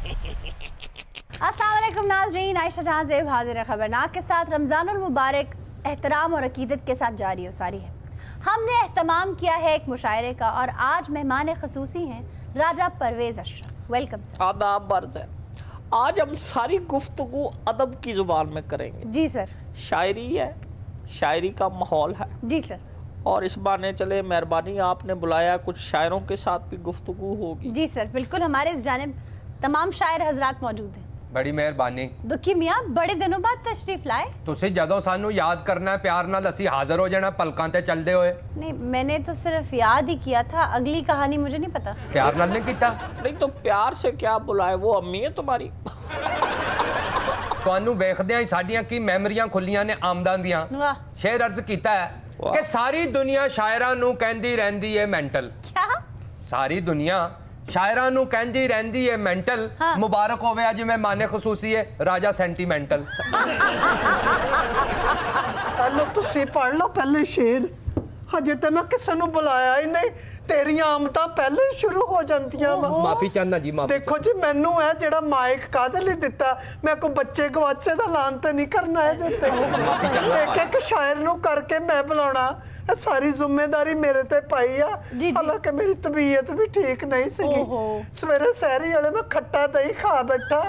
अस्सलाम वालेकुम नाज़रीन, आयशा जहां ज़ेब हाजिर खबरनाक के साथ रमज़ानुल मुबारक एहतराम और अकीदत के साथ जारी हो सारी है। हमने एहतमाम किया है एक मुशायरे का और आज मेहमान खसूसी हैं राजा परवेज़ अशरफ। Welcome sir. आदाब बर्ज है। आज हम सारी गुफ्तगू अदब की ज़ुबान में करेंगे। जी सर। शायरी है, शायरी का माहौल है। जी सर। और इस बहाने चले मेहरबानी आपने बुलाया, कुछ शायरों के साथ भी गुफ्तगू होगी। जी सर बिल्कुल, हमारे इस जानिब तमाम शायर हजरात मौजूद हैं। बड़ी मेहरबानी। दुखी मियाँ बड़े दिनों बाद तशरीफ लाए। तुसी जदों सानू याद करना है प्यार नाल असी हाजिर हो जाना पलकां ते चलदे होए। नहीं, मैंने तो सिर्फ याद ही किया था, अगली कहानी मुझे नहीं पता। प्यार नाल नहीं कीता? नहीं तो प्यार से क्या बुलाए, वो अम्मी है तुम्हारी। ਤੁਹਾਨੂੰ ਵੇਖਦਿਆਂ ਹੀ ਸਾਡੀਆਂ ਕੀ ਮੈਮਰੀਆਂ ਖੁੱਲੀਆਂ ਨੇ ਆਮਦਾਂ ਦੀਆਂ। वाह। ਸ਼ੇਰ ਅਰਜ਼ ਕੀਤਾ ਹੈ ਕਿ ਸਾਰੀ ਦੁਨੀਆ ਸ਼ਾਇਰਾਂ ਨੂੰ ਕਹਿੰਦੀ ਰਹਿੰਦੀ ਹੈ ਮੈਂਟਲ। क्या? ਸਾਰੀ ਦੁਨੀਆ ਸ਼ਾਇਰਾਂ ਨੂੰ ਕਹਿੰਦੀ ਰਹਿੰਦੀ ਹੈ ਮੈਂਟਲ। हाँ। ਮੁਬਾਰਕ ਹੋਵੇ ਅੱਜ ਮਹਿਮਾਨੇ ਖਸੂਸੀ ਹੈ ਰਾਜਾ ਸੈਂਟੀਮੈਂਟਲ। हेलो तुसी पढ़ लो पहले शेर, हजे तो मैं किसी ਨੂੰ बुलाया ही नहीं, तेरियां आमदां पहले ही शुरू हो जांदियां वा। ਮਾਫੀ ਚਾਹੁੰਦਾ ਜੀ, ਮਾਫੀ। देखो जी मैनू है जेड़ा माइक कादे लई दिता, मैं कोई बच्चे गवाचे दा ऐलान ते नहीं करना है ते एक एक शायर नु करके मैं बुलाना, ये सारी जिम्मेदारी मेरे ते पाई जी, आ। जी। हालांकि मेरी तबीयत भी ठीक नहीं सीगी, ओहो। सवेरे सहरी वाले मैं खट्टा दही खा बैठा,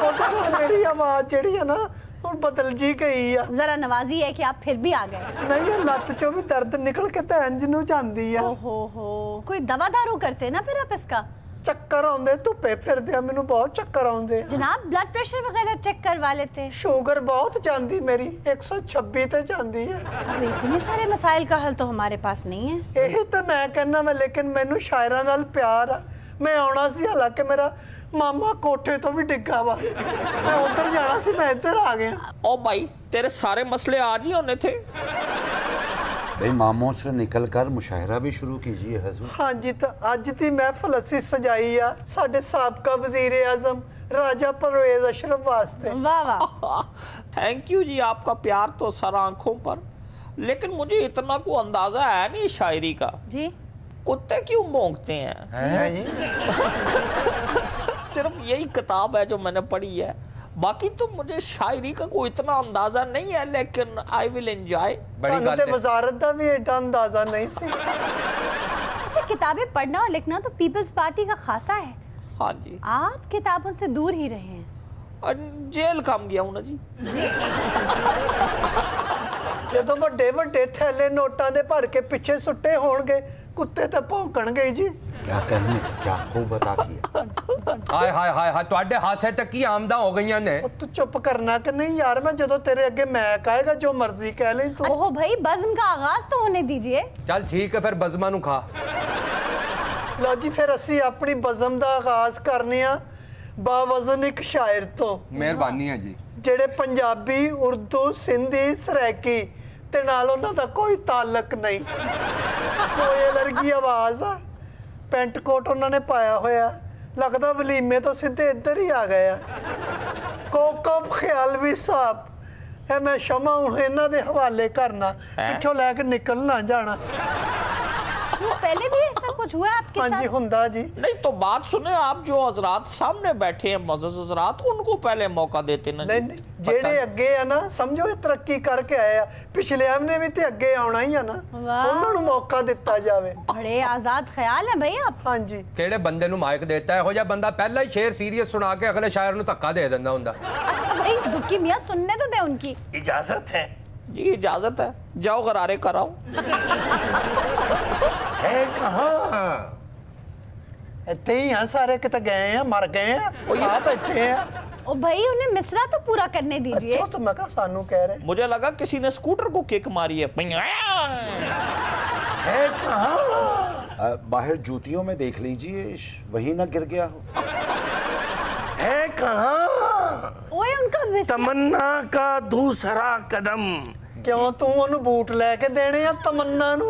ओदे नाल मेरी आवाज जेड़ी है ना हुण बदल जी गई आ। जरा नवाजी है कि आप फिर भी आ गए। नहीं ये लत चो भी दर्द निकल के तो इंज नू जांदी आ। ओहो, कोई दवा दारू करते ना फिर आप इसका? चक्कर आउंदे, धुप्पे फिरदे मैनू बहुत चक्कर आउंदे। जनाब ब्लड प्रेशर वगैरह चेक करवा लेते। शुगर बहुत जांदी मेरी 126 ते जांदी है। अब इतने सारे मसाइल का हल तो हमारे पास नहीं है। यही तो मैं कहना मैं, लेकिन मैनू शायरां नाल प्यार आ। मैं आउणा सी, हालांकि मेरा मामा कोठे तो भी डिग्गा वा, मैं उधर जाना सी, मैं इधर आ गया। ओ भाई तेरे सारे मसले आज ही होने थे। भाई मामों से निकलकर मुशायरा भी शुरू कीजिए हजूर। हाँ जी, तो अज दी महफिल असी सजाई आ साडे साबका वजीर आजम राजा परवेज अशरफ वास्ते। वाह वाह। थैंक यू जी, आपका प्यार तो सर आंखों पर, लेकिन मुझे इतना को अंदाजा है नहीं शायरी का। जी। कुत्ते क्यों भौंकते हैं? सिर्फ यही किताब है जो मैंने पढ़ी है, बाकी तो मुझे शायरी का कोई इतना अंदाजा नहीं है, लेकिन आई विल एंजॉय। बड़ी ਤੁਹਾਨੂੰ गल ਤੇ है। वजारत ਦਾ ਵੀ एडा अंदाजा नहीं सी। अच्छा, किताबें पढ़ना और लिखना तो पीपल्स पार्टी का खासा है। हाँ जी। आप किताबों से दूर ही रहे हैं। और जेल काम गया हूं ना जी। ਜਦੋਂ ਵੱਡੇ ਵੱਡੇ ਥੈਲੇ ਨੋਟਾਂ ਦੇ ਭਰ ਕੇ ਪਿੱਛੇ ਸੁੱਟੇ ਹੋਣਗੇ, ਕੁੱਤੇ ਤੇ ਭੌਂਕਣਗੇ ਜੀ। क्या कहने, क्या खूब अता किया। ਹਾਏ ਹਾਏ ਹਾਏ ਹਾਏ, ਤੁਹਾਡੇ ਹਾਸੇ ਤੱਕ ਕੀ ਆਮਦਾਂ ਹੋ ਗਈਆਂ ਨੇ। ਉਹ ਤੂੰ ਚੁੱਪ ਕਰਨਾ ਕਿ ਨਹੀਂ ਯਾਰ, ਮੈਂ ਜਦੋਂ ਤੇਰੇ ਅੱਗੇ ਮੈਂ ਕਹੇਗਾ ਜੋ ਮਰਜ਼ੀ ਕਹਿ ਲਈ ਤੂੰ। ओहो भाई, बज़्म का आगाज तो होने दीजिए। ਚੱਲ ਠੀਕ ਹੈ ਫਿਰ ਬਜ਼ਮਾਂ ਨੂੰ ਖਾ। ਲਓ ਜੀ, ਫਿਰ ਅਸੀਂ ਆਪਣੀ ਬਜ਼ਮ ਦਾ ਆਗਾਜ਼ ਕਰਨੇ ਆ ਬਾਵਜ਼ਨ ਇੱਕ ਸ਼ਾਇਰ ਤੋਂ, ਮਿਹਰਬਾਨੀ ਹੈ ਜੀ। ਜਿਹੜੇ ਪੰਜਾਬੀ, ਉਰਦੂ, ਸਿੰਧੀ, ਸਰਾਇਕੀ ਤੇ ਨਾਲ ਉਹਨਾਂ ਦਾ ਕੋਈ ਤਾਲੁਕ ਨਹੀਂ। ਕੋਈ ਅਲਰਗੀ ਆਵਾਜ਼ ਆ, ਪੈਂਟ ਕੋਟ ਉਹਨਾਂ ਨੇ ਪਾਇਆ ਹੋਇਆ, ਲੱਗਦਾ ਵਲੀਮੇ ਤੋਂ ਸਿੱਧੇ ਇੱਧਰ ਹੀ ਆ ਗਏ ਆ। ਕੋਕਬ ਖਿਆਲਵੀ ਸਾਹਿਬ, ਇਹ ਮੈਂ ਸ਼ਮਾ ਹੁਣ ਇਹਨਾਂ ਦੇ ਹਵਾਲੇ ਕਰਨਾ, ਪਿੱਛੋਂ ਲੈ ਕੇ ਨਿਕਲ ਨਾ ਜਾਣਾ। वो पहले भी ऐसा कुछ हुआ है आपके हाँ जी, साथ? हुंदा जी। नहीं तो बात सुने, आप जो हजरात सामने बैठे हैं मज़ज़ हजरात, उनको पहले मौका देते ना। नहीं नहीं, ਜਿਹੜੇ ਅੱਗੇ ਆ ਨਾ, ਸਮਝੋ ਇਹ ਤਰੱਕੀ ਕਰਕੇ ਆਏ ਆ, ਪਿਛਲਿਆਂ ਨੇ ਵੀ ਤੇ ਅੱਗੇ ਆਉਣਾ ਹੀ ਆ ਨਾ, ਵਾਹ। ਉਹਨਾਂ ਨੂੰ ਮੌਕਾ ਦਿੱਤਾ ਜਾਵੇ। बड़े आजाद ख्याल है भाई आप। ਹਾਂ ਜੀ। ਕਿਹੜੇ ਬੰਦੇ ਨੂੰ ਮਾਈਕ ਦੇਤਾ ਇਹੋ ਜਿਹਾ ਬੰਦਾ ਪਹਿਲਾਂ ਹੀ ਸ਼ੇਰ ਸੀਰੀਅਸ ਸੁਣਾ ਕੇ ਅਗਲੇ ਸ਼ਾਇਰ ਨੂੰ ਧੱਕਾ ਦੇ ਦਿੰਦਾ ਹੁੰਦਾ। अच्छा भाई, दुखी मियाँ सुनने तो दे उनकी। इजाजत है? जी इजाजत है, जाओ गरारे कराओ। है कहाँ? ਇੱਥੇ ਹੀ ਆ ਸਾਰੇ, ਕਿਤੇ ਗਏ ਆ, ਮਰ ਗਏ ਆ, ਆ ਬੈਠੇ ਆ। ओ भाई, उन्हें मिसरा तो पूरा करने दीजिए। ਅੱਛਾ, ਤਾਂ ਮੈਂ ਕਿਹਾ ਸਾਨੂੰ ਕਹਿ ਰਹੇ। मुझे लगा किसी ने स्कूटर को किक मारी है। है कहाँ? बाहर जूतियों में देख लीजिए, वहीं ना गिर गया हो। है कहाँ? ओए उनका मिसरा। तमन्ना का दूसरा कदम। ਕਿਉਂ ਤੂੰ ਉਹਨੂੰ ਬੂਟ ਲੈ ਕੇ ਦੇਣੇ ਆ ਤਮੰਨਾ ਨੂੰ,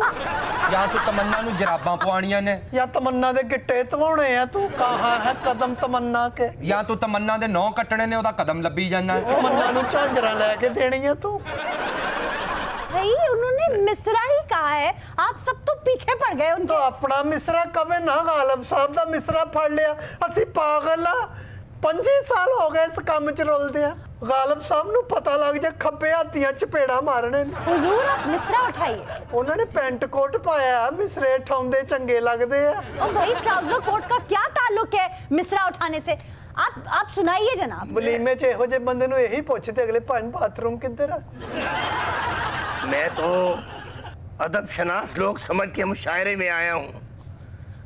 ਜਾਂ ਤੂੰ ਤਮੰਨਾ ਨੂੰ ਜਰਾਬਾਂ ਪਵਾਉਣੀਆਂ ਨੇ, ਜਾਂ ਤਮੰਨਾ ਦੇ ਗਿੱਟੇ ਧਵਾਉਣੇ ਆ? ਤੂੰ ਕਹਾਂ ਹੈ ਕਦਮ ਤਮੰਨਾ ਕੇ? ਜਾਂ ਤੂੰ ਤਮੰਨਾ ਦੇ ਨੌ ਕੱਟਣੇ ਨੇ ਉਹਦਾ ਕਦਮ ਲੱਭੀ ਜਾਂਦਾ। ਤਮੰਨਾ ਨੂੰ ਝਾਂਜਰਾਂ ਲੈ ਕੇ ਦੇਣੀਆਂ ਤੂੰ? भाई उन्होंने मिसरा ही कहा है, आप सब तो पीछे पड़ गए उनके। तो अपना मिसरा कवे ना, गालिब साहब दा मिसरा फड़ लिया। असी पागल आ, 25 ਸਾਲ ਹੋ ਗਏ ਇਸ ਕੰਮ 'ਚ ਰੁਲਦੇ ਆ ਗਾਲਬ ਸਾਹਿਬ ਨੂੰ ਪਤਾ ਲੱਗ ਜਾ ਖੱਬੇ ਹੱਥੀਆਂ ਚਪੇੜਾ ਮਾਰਨੇ ਨੇ। हुजूर आप मिसरा उठाइए। ਉਹਨਾਂ ਨੇ ਪੈਂਟ ਕੋਟ ਪਾਇਆ ਮਿਸਰੇ ਠਾਉਂਦੇ ਚੰਗੇ ਲੱਗਦੇ ਆ। ओ भाई ट्राउजर कोट का क्या ताल्लुक है मिसरा उठाने से? आप सुनाइए जनाब। ਵਲੀਮੇ 'ਚ ਇਹੋ ਜਿਹੇ ਬੰਦੇ ਨੂੰ ਇਹੀ ਪੁੱਛਦੇ ਅਗਲੇ ਪੰਜ ਬਾਥਰੂਮ ਕਿੱਧਰ ਆ। मैं तो अदब शनास लोग समझ के मुशायरे में आया हूँ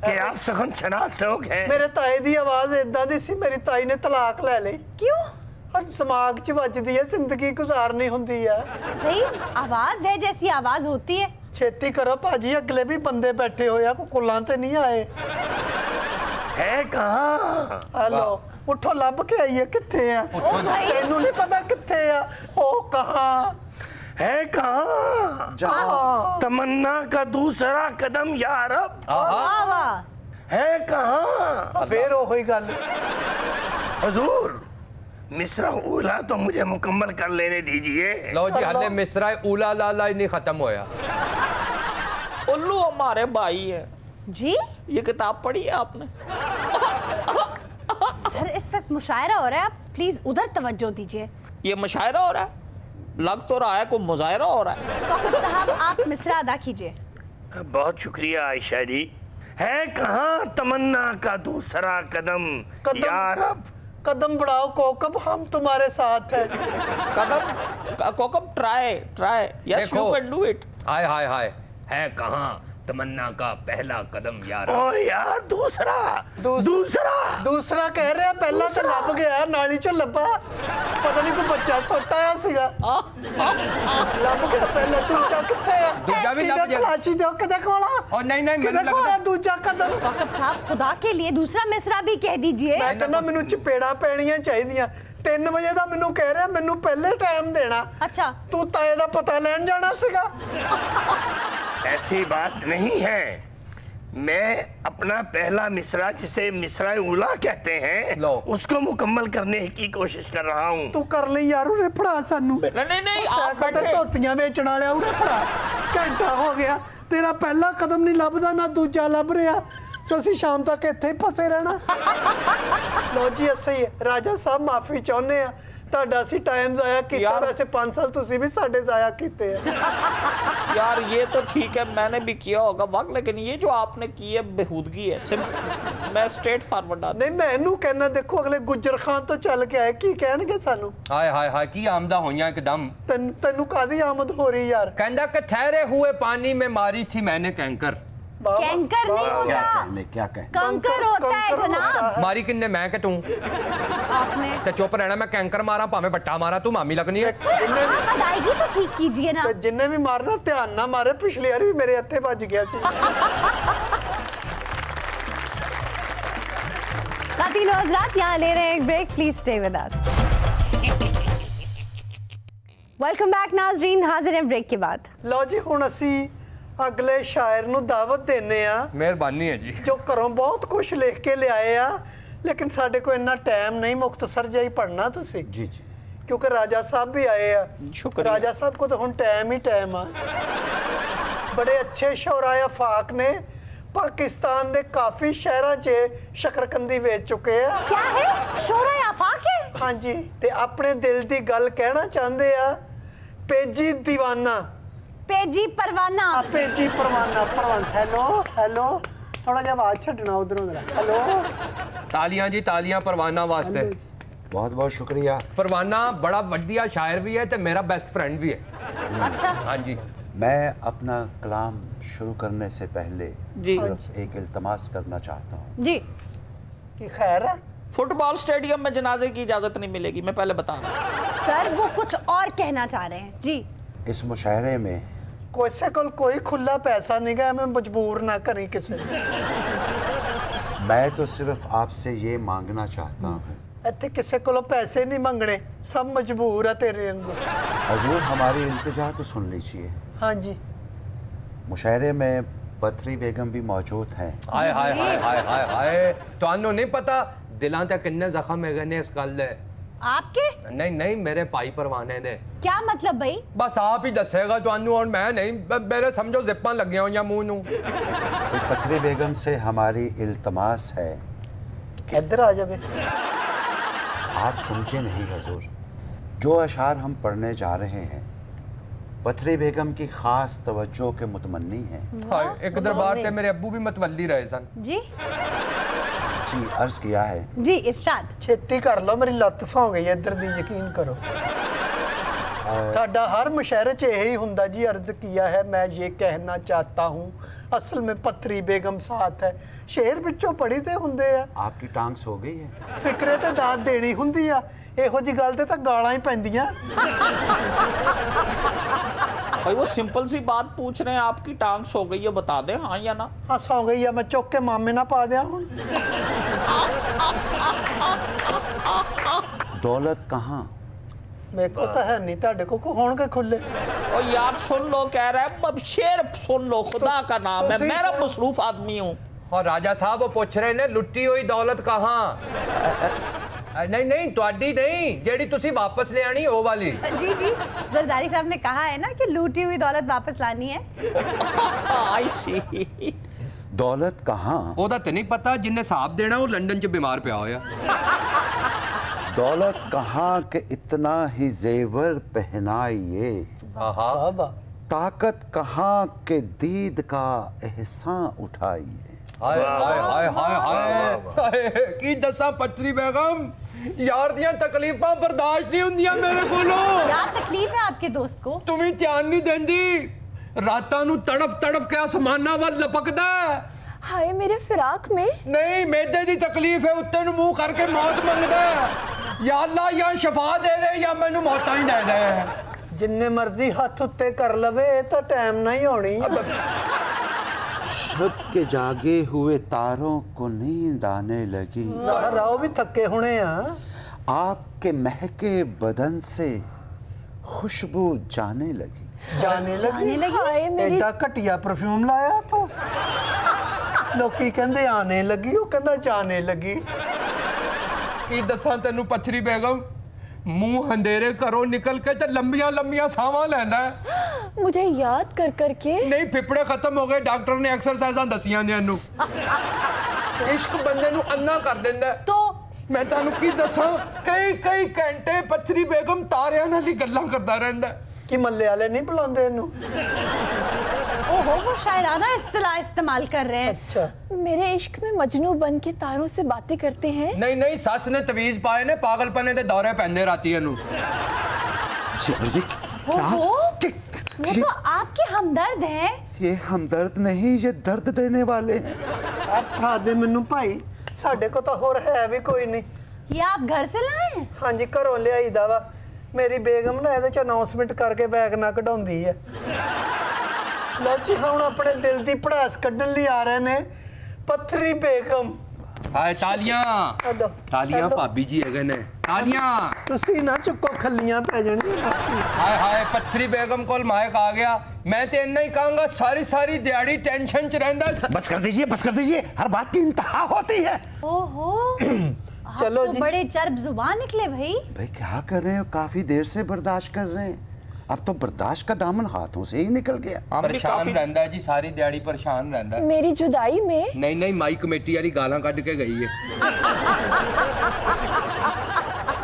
कि आप सखन शनास लोग हैं। ਮੇਰੇ ਤਾਏ ਦੀ ਆਵਾਜ਼ ਇਦਾਂ ਦੀ ਸੀ ਮੇਰੀ ਤਾਈ ਨੇ ਤਲਾਕ ਲੈ ਲਈ। क्यों? ਔਰ ਦਿਮਾਗ 'ਚ ਵੱਜਦੀ ਹੈ ਜ਼ਿੰਦਗੀ ਗੁਜ਼ਾਰਨੀ ਹੁੰਦੀ ਆ। भाई आवाज है जैसी आवाज होती है। ਛੇਤੀ ਕਰੋ ਭਾਜੀ ਅਗਲੇ ਵੀ ਬੰਦੇ ਬੈਠੇ ਹੋਏ ਆ ਕੋਈ ਕੁੱਲਾਂ ਤੇ ਨਹੀਂ ਆਏ। है कहाँ? ਹਲੋ ਉੱਠੋ ਲੱਭ ਕੇ ਆਈਏ ਕਿੱਥੇ ਆ। ओ भाई ਤੈਨੂੰ ਨਹੀਂ ਪਤਾ ਕਿੱਥੇ ਆ ਉਹ ਕਹਾਂ है कहाँ? तमन्ना का दूसरा कदम यारब वाह वाह। है कहाँ? ਫੇਰ ਉਹੀ ਗੱਲ। हुजूर मिसरा उला तो मुझे मुकम्मल कर लेने दीजिए। लो जी हले मिसरा उला लाला ही नहीं खत्म होया। उल्लू हमारे भाई है। जी ये किताब पढ़ी है आपने? सर इस वक्त मुशायरा हो रहा है, आप प्लीज उधर तवज्जो दीजिए। ये मुशायरा हो रहा है? लग तो रहा है कोई मुजाहरा हो रहा है। कौकब साहब आप मिसरा अदा कीजिए। बहुत शुक्रिया आयशा जी। है कहाँ तमन्ना का दूसरा कदम कदम? यारब? कदम बढ़ाओ कोकब हम तुम्हारे साथ है। कदम कोकब ट्राई यस देखो। You can do it. हाय हाय हाय है कहाँ तमन्ना का पहला कदम यार। ओ यार दूसरा दूसरा कह रहे पहला तो ਲੱਭ ਗਿਆ ਨਾਲੀ ਚੋਂ ਲੱਭਾ ਪਤਾ ਨਹੀਂ ਕੋਈ ਬੱਚਾ ਸੁੱਟ ਆਇਆ ਸੀਗਾ। ਲੱਭ ਗਿਆ ਪਹਿਲਾ ਦੂਜਾ ਕਿੱਥੇ ਆ। ਦੂਜਾ ਵੀ ਲੱਭ ਕਿਹਦਾ ਗਿਆ। ਤਲਾਸ਼ੀ ਦਿਓ ਕਿਹਦੇ ਕੋਲ ਆ। और नहीं नहीं ਕਿਹਦੇ मैंने ਕੋਲ ਆ लगता ਦੂਜਾ ਕਦਮ। कौकब साहब खुदा के लिए दूसरा मिसरा भी कह दीजिए। ਮੈਂ ਕਹਿੰਦਾ ਮੈਨੂੰ ਚਪੇੜਾ ਪੈਣੀਆਂ ਚਾਹੀਦੀਆਂ 3 ਵਜੇ ਦਾ ਮੈਨੂੰ ਕਹਿ ਰਿਹਾ ਮੈਨੂੰ ਪਹਿਲੇ ਟਾਈਮ ਦੇਣਾ। अच्छा ਤੂੰ ਤਾਏ ਦਾ ਪਤਾ ਲੈਣ ਜਾਣਾ ਸੀਗਾ। ऐसी बात नहीं है। मैं अपना पहला मिसरा जिसे मिसरा उला कहते हैं लो। उसको मुकम्मल करने की कोशिश कर रहा हूँ। ਤੂੰ ਕਰ ਲਈ ਯਾਰ ਉਰੇ ਫੜਾ ਸਾਨੂੰ। नहीं आप ਸਾਈਕਲ ਤੇ बैठे। ਧੋਤੀਆਂ ਵੇਚਣ ਵਾਲਿਆ ਉਰੇ ਫੜਾ ਘੰਟਾ ਹੋ ਗਿਆ ਤੇਰਾ ਪਹਿਲਾ ਕਦਮ ਨਹੀਂ ਲੱਭਦਾ ਨਾ ਦੂਜਾ ਲੱਭ ਰਿਹਾ ਸੋ ਅਸੀਂ ਸ਼ਾਮ ਤੱਕ ਇੱਥੇ ਹੀ ਫਸੇ ਰਹਿਣਾ। ਲੋ ਜੀ ਅਸੀਂ ਰਾਜਾ ਸਾਹਿਬ ਮਾਫੀ ਚਾਹੁੰਦੇ ਆ ਤੁਹਾਡਾ ਅਸੀਂ ਟਾਈਮ ਜ਼ਾਇਆ ਕੀਤਾ ਯਾਰ। ਵੈਸੇ 5 ਸਾਲ ਤੁਸੀਂ ਵੀ ਸਾਡੇ ਜ਼ਾਇਆ ਕੀਤੇ ਆ। यार ये तो ठीक है मैंने भी किया होगा वक्त लेकिन ये जो आपने की है बेहूदगी है। मैं स्ट्रेट फॉरवर्ड आता। ਨਹੀਂ ਮੈਂ ਇਹਨੂੰ ਕਹਿਣਾ ਦੇਖੋ ਅਗਲੇ ਗੁੱਜਰ ਖਾਨ ਤੋਂ ਚੱਲ ਕੇ ਆਏ ਕੀ ਕਹਿਣਗੇ ਸਾਨੂੰ। हाय हाय हाय की आमदा होइयां एकदम। ਤੈਨੂੰ ਕਾਦੀ ਆਮਦ ਹੋ ਰਹੀ ਯਾਰ। कहंदा कि ठहरे हुए पानी में मारी थी मैंने कैंकर। ਵਾਹ, ਵਾਹ, कैंकर नहीं वाह, क्या होता कहने क्या कहने। कंकर होता है कंकर जनाब। होता है। मारी किन्ने मैं कि तू आपने ते चुप रहना मैं कैंकर मारा भाਵੇਂ बट्टा मारा तू मामी लगनी है। ਜਿੰਨੇ ਵੀ आप अदायगी तो ठीक कीजिए ना। ਤੇ ਜਿੰਨੇ ਵੀ ਮਾਰਨਾ ਧਿਆਨ ਨਾਲ ਮਾਰੇ ਪਿਛਲੀ ਵਾਰ ਵੀ ਮੇਰੇ ਹੱਥੇ ਵੱਜ ਗਿਆ ਸੀ। खातिन हज़रात यहाँ ले रहे हैं एक break, please stay with us. Welcome back नाज़रीन, हाजिर हैं ब्रेक के बाद। ਲਓ ਜੀ ਹੁਣ ਅਸੀਂ ਅਗਲੇ ਸ਼ਾਇਰ ਨੂੰ ਦਾਵਤ ਦਿੰਨੇ ਆ मेहरबानी है जी। ਜੋ ਘਰੋਂ ਬਹੁਤ ਕੁਝ ਲਿਖ ਕੇ ਲਿਆਏ ਆ ਲੇਕਿਨ ਸਾਡੇ ਕੋਲ ਇੰਨਾ ਟਾਈਮ ਨਹੀਂ ਮੁਖਤਸਰ ਜਿਹਾ ਹੀ ਪੜਨਾ ਤੁਸੀਂ जी जी ਕਿਉਂਕਿ ਰਾਜਾ ਸਾਹਿਬ ਵੀ ਆਏ ਆ शुक्रिया। ਰਾਜਾ ਸਾਹਿਬ ਕੋ ਤਾਂ ਹੁਣ ਟਾਈਮ ਹੀ ਟਾਈਮ ਆ ਬੜੇ ਅੱਛੇ ਸ਼ੌਰਾਏ ਆਫਾਕ ਨੇ ਪਾਕਿस्तान ਦੇ ਕਾਫੀ ਸ਼ਹਿਰਾਂ 'ਚ ਸ਼ਕਰਕੰਦੀ ਵੇਚ ਚੁੱਕੇ ਆ। क्या है शोरा आफाक है? ਹਾਂਜੀ ਤੇ ਆਪਣੇ ਦਿਲ ਦੀ ਗੱਲ ਕਹਿਣਾ ਚਾਹੁੰਦੇ ਆ ਪੇਜੀ ਦੀਵਾਨਾ पेजी परवाना। ਪੇਜੀ ਪਰਵਾਨਾ ਹੈਲੋ ਹੈਲੋ ਥੋੜਾ ਜਿਹਾ ਆਵਾਜ਼ ਛੱਡਣਾ ਉਧਰੋਂ ਜਰਾ ਹੈਲੋ तालियां जी तालियां परवाना वास्ते। बहुत बहुत शुक्रिया। परवाना बड़ा बढ़िया शायर भी है ते मेरा बेस्ट फ्रेंड भी है। अच्छा हाँ जी मैं अपना कलाम शुरू करने से पहले जी। सिर्फ एक इल्तमास करना चाहता हूँ। जी ਕੀ ਖੈਰ ਹੈ फुटबॉल स्टेडियम में जनाजे की इजाजत नहीं मिलेगी मैं पहले बता रहा हूँ। सर वो कुछ और कहना चाह रहे हैं जी। इस मुशायरे में ਕਿਸੇ ਕੋਲ ਕੋਈ ਖੁੱਲਾ ਪੈਸਾ ਨਹੀਂ ਗਾ ਮੈਂ ਮਜਬੂਰ ਨਾ ਕਰੀ ਕਿਸੇ ਨੂੰ। मैं तो सिर्फ आपसे ये मांगना चाहता हूँ ਇੱਥੇ ਕਿਸੇ ਕੋਲੋਂ ਪੈਸੇ ਨਹੀਂ ਮੰਗਣੇ ਸਭ ਮਜਬੂਰ ਆ ਤੇਰੇ ਵਾਂਗੂ। हजूर हमारी इल्तिजा तो सुन लीजिए। ਹਾਂਜੀ मुशायरे में पथरी बेगम भी मौजूद हैं। हाय हाय हाय हाय हाय हाय ਤੁਹਾਨੂੰ ਨਹੀਂ ਪਤਾ ਦਿਲਾਂ ਤੇ ਕਿੰਨੇ ਜ਼ਖਮ ਹੈਗੇ ਨੇ ਇਸ ਗੱਲ ਦੇ। आपके ਨਹੀਂ ਨਹੀਂ ਮੇਰੇ ਭਾਈ ਪਰਵਾਨੇ ਦੇ। क्या मतलब भाई? ਬਸ ਆਪ ਹੀ ਦੱਸੇਗਾ ਤੁਹਾਨੂੰ और मैं नहीं मेरे समझो जिप्पां ਲੱਗੀਆਂ ਹੋਈਆਂ ਮੂੰਹ ਨੂੰ। तो पथरी बेगम से हमारी इल्तमास है ਇੱਧਰ ਆ ਜਾਵੇ। आप समझे नहीं हजूर, जो अशार हम पढ़ने जा रहे हैं पथरी बेगम की खास तवज्जो के मुतमन्नी हैं। हाय एक दरबार ते मेरे अब्बू भी मतवल्ली रहे सन। जी जी अर्ज किया है। जी इरशाद। ਛੇਤੀ ਕਰ ਲਓ, ਮੇਰੀ ਲੱਤ ਸੌਂ ਗਈ ਇੱਧਰ ਦੀ, ਯਕੀਨ ਕਰੋ। ਤੁਹਾਡਾ हर मुशायरे च यही ਹੁੰਦਾ जी, अर्ज किया है मैं ये कहना चाहता हूँ असल में पथरी बेगम साथ है। शेर ਵਿੱਚੋਂ ਪੜੀ ਤੇ ਹੁੰਦੇ ਆ। आपकी टांग सो गई है। ਫਿਕਰੇ ਤੇ ਦਾਤ ਦੇਣੀ ਹੁੰਦੀ ਆ, ਇਹੋ ਜੀ ਗੱਲ ਤੇ ਤਾਂ ਗਾਲਾਂ ਹੀ ਪੈਂਦੀਆਂ। भाई वो सिंपल सी बात पूछ रहे हैं, आपकी टांग सो गई है, बता दें हाँ या ना। ਹਾਂ ਸੌਂ ਗਈ ਆ, ਮੈਂ ਚੁੱਕ ਕੇ ਮਾਮੇ ਨਾਲ ਪਾ ਦਿਆਂ ਹੁਣ। दौलत कहाँ? ਮੇਰੇ ਕੋਲ ਤਾਂ ਹੈ ਨਹੀਂ, ਤੁਹਾਡੇ ਕੋਲ ਹੋਣਗੇ ਖੁੱਲੇ। और यार सुन लो, कह रहा है अब शेर सुन लो, खुदा का नाम है, तो मैं सही मसरूफ आदमी हूँ। और राजा साहब वो पूछ रहे ने लुट्टी हुई दौलत कहाँ? नहीं नहीं ਤੁਹਾਡੀ नहीं जेड़ी तुसी वापस ले आनी वो वाली। जी जी जरदारी साहब ने कहा है ना कि लूटी हुई दौलत वापस लानी है। आई सी। दौलत कहाँ? ਉਹਦਾ ਤੇ ਨਹੀਂ ਪਤਾ, ਜਿੰਨੇ ਹਿਸਾਬ ਦੇਣਾ ਉਹ ਲੰਡਨ 'ਚ ਬਿਮਾਰ ਪਿਆ ਹੋਇਆ। दौलत कहाँ के इतना ही जेवर पहनाइए, आहा ਬਾਬਾ ताकत कहाँ के दीद का एहसान उठाइए। हाय हाय हाय हाय हाय की दसा पथरी बेगम, यार दियां तकलीफां बर्दाश्त नहीं हुंदियां मेरे कोलों। क्या तकलीफ है आपके दोस्त को? तुम्हें ध्यान नहीं देंदी, रातां नू तड़फ तड़फ के आसमानां वल लपकदा है। हाय मेरे फिराक में नहीं मैदे दी तकलीफ है, उत्ते नू मुंह करके मौत मंगदा है। या अल्लाह या शफा दे दे या मैनू मौतां ही दे दे। ਜਿੰਨੇ ਮਰਜ਼ੀ ਹੱਥ ਉੱਤੇ ਕਰ ਲਵੇ, ਇਹ ਤਾਂ ਟਾਈਮ ਨਹੀਂ ਹੋਣੀ। शब के जागे हुए तारों को नींद आने लगी, ਰਾਓ ਵੀ ਥੱਕੇ ਹੋਣੇ ਆ। आपके महके बदन से खुशबू जाने लगी। ਜਾਣੇ ਲੱਗੀ। हाय मेरी ਐਡਾ ਘਟੀਆ ਪਰਫਿਊਮ ਲਾਇਆ ਤੂੰ। ਲੋਕੀ ਕਹਿੰਦੇ ਆਣੇ ਲੱਗੀ, ਉਹ ਕਹਿੰਦਾ ਜਾਣੇ ਲੱਗੀ। की दसा तेनू पथरी बेगम, मुंह अंधेरे घरों निकल के ते लंबियां लंबियां सांवां लैंदा है। मुझे याद कर करके नहीं फिपड़े खत्म हो गए, डॉक्टर ने एक्सरसाइजां दसियां ने इनू। इश्क बंदे नू अन्ना कर दिंदा है। तो मैं तानू की दसा, कई कई घंटे पथरी बेगम तारियां नाल ही गल्लां करदा रहिंदा है। ਕਿ ਮੱਲੇ ਵਾਲੇ ਨਹੀਂ ਬੁਲਾਉਂਦੇ ਇਹਨੂੰ? ओहो वो शायराना इस्तेलाह इस्तेमाल कर रहे हैं। ਅੱਛਾ मेरे इश्क में मजनू बन के तारों से बातें करते हैं। नहीं नहीं सस ने तवीज पाए ने, पागलपने दे दौरे पैंदे राती इनू। ओहो वो तो आपके हमदर्द हैं। ये हमदर्द नहीं, ये दर्द देने वाले हैं। ਆ ਫੜਾ ਦੇ ਮੈਨੂੰ ਭਾਈ, ਸਾਡੇ ਕੋਲ ਤਾਂ ਹੋਰ ਹੈ ਵੀ ਕੋਈ ਨਹੀਂ। ये आप घर से लाए हैं? ਹਾਂਜੀ ਘਰੋਂ ਲਿਆਈਦਾ ਵਾ। ਮੇਰੀ ਬੇਗਮ ਨਾ ਇਹਦੇ ਚ ਅਨਾਉਂਸਮੈਂਟ ਕਰਕੇ ਬੈਗ ਨਾ ਕਢਾਉਂਦੀ ਹੈ। ਲਓ ਜੀ ਹੁਣ ਆਪਣੇ ਦਿਲ ਦੀ ਭੜਾਸ ਕੱਢਣ ਲਈ ਆ ਰਹੇ ਨੇ ਪਥਰੀ ਬੇਗਮ। हाय तालियां ਹੈਲੋ तालियां भाभी जी है ने तालियां। ਤੁਸੀਂ ਨਾ ਚੁੱਕੋ, ਖੱਲੀਆਂ ਪੈ ਜਾਣਗੀਆਂ। हाय हाय पथरी बेगम कोल माइक आ गया। मैं तो इन्ना ही कहूंगा, सारी सारी दिहाड़ी टेंशन च रहिंदा। बस कर दीजिए, हर बात की इंतहा होती है। ओहो आप चलो तो जी। बड़े चर्ब जुबान निकले भाई। भाई क्या कर रहे हो, काफी देर से बर्दाश्त कर रहे हैं, अब तो बर्दाश्त का दामन हाथों से ही निकल गया। हम भी परेशान काफी रहंदा है जी, सारी दिहाड़ी परेशान रहंदा है। मेरी जुदाई में नहीं नहीं माई कमेटी वाली गालां कढ के गई है।